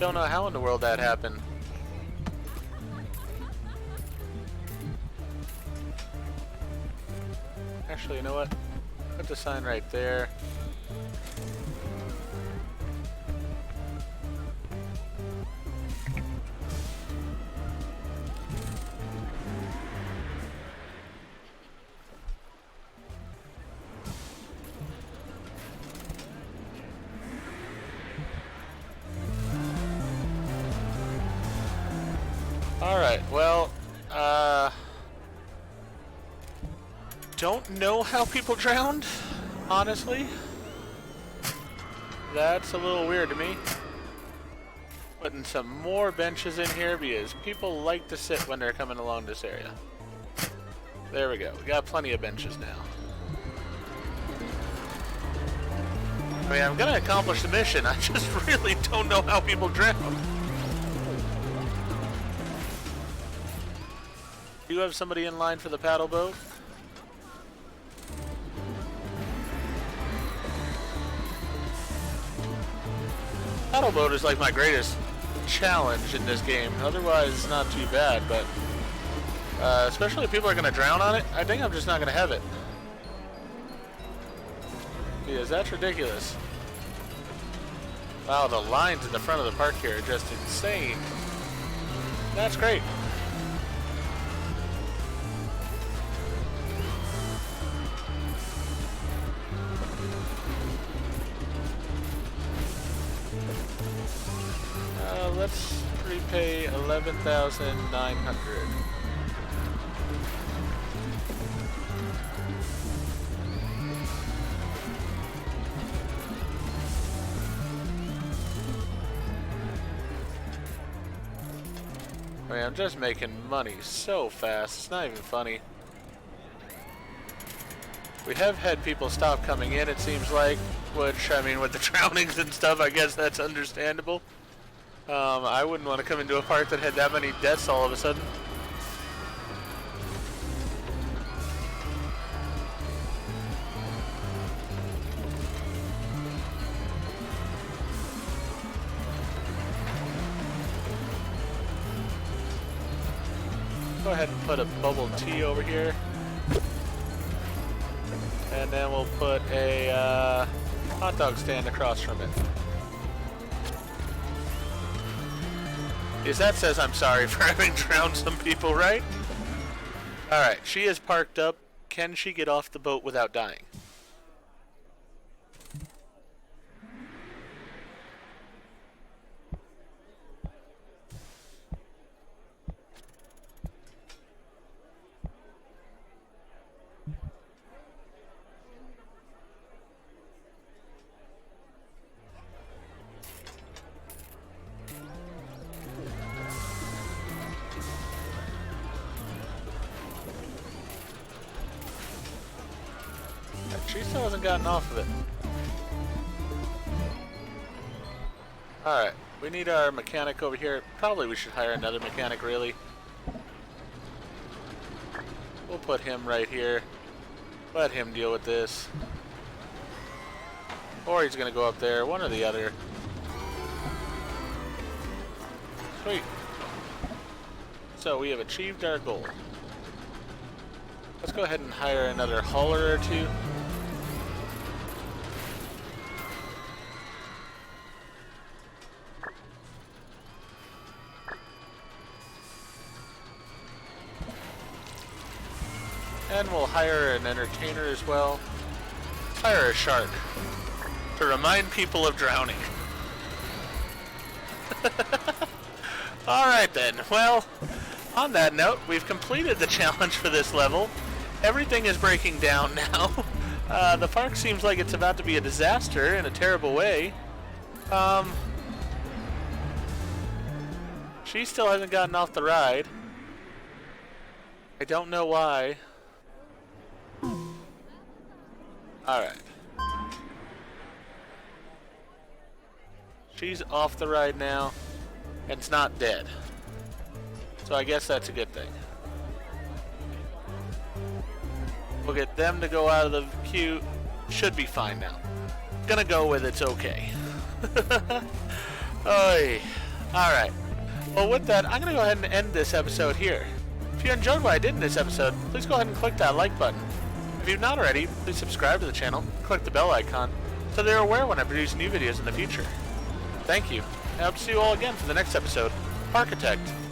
Don't know how in the world that happened. Actually, you know what? Put the sign right there. Alright, well, don't know how people drowned, honestly. That's a little weird to me. Putting some more benches in here because people like to sit when they're coming along this area. There we go. We got plenty of benches now. I mean, I'm gonna accomplish the mission. I just really don't know how people drown. Do you have somebody in line for the paddle boat? Paddle boat is like my greatest challenge in this game. Otherwise, it's not too bad, but especially if people are going to drown on it, I think I'm just not going to have it. Because that's ridiculous. Wow, the lines in the front of the park here are just insane. That's great. Let's prepay 11,900. I mean, I'm just making money so fast, it's not even funny. We have had people stop coming in, it seems like, which, I mean, with the drownings and stuff, I guess that's understandable. I wouldn't want to come into a park that had that many deaths all of a sudden. Go ahead and put a bubble tea over here. And then we'll put a hot dog stand across from it. Because that says I'm sorry for having drowned some people, right? Alright, she is parked up. Can she get off the boat without dying? She still hasn't gotten off of it. Alright, we need our mechanic over here. Probably we should hire another mechanic, really. We'll put him right here. Let him deal with this. Or he's gonna go up there, one or the other. Sweet. So we have achieved our goal. Let's go ahead and hire another hauler or two. And we'll hire an entertainer as well. Let's hire a shark to remind people of drowning. Alright then, well, on that note, we've completed the challenge for this level. Everything is breaking down now. The park seems like it's about to be a disaster in a terrible way. She still hasn't gotten off the ride. I don't know why. Alright. She's off the ride now. and it's not dead. So I guess that's a good thing. We'll get them to go out of the queue. Should be fine now. Gonna go with it's okay. Oy. Alright. Well, with that, I'm gonna go ahead and end this episode here. If you enjoyed what I did in this episode, please go ahead and click that like button. If you've not already, please subscribe to the channel, click the bell icon, so they're aware when I produce new videos in the future. Thank you, and I hope to see you all again for the next episode of Parkitect.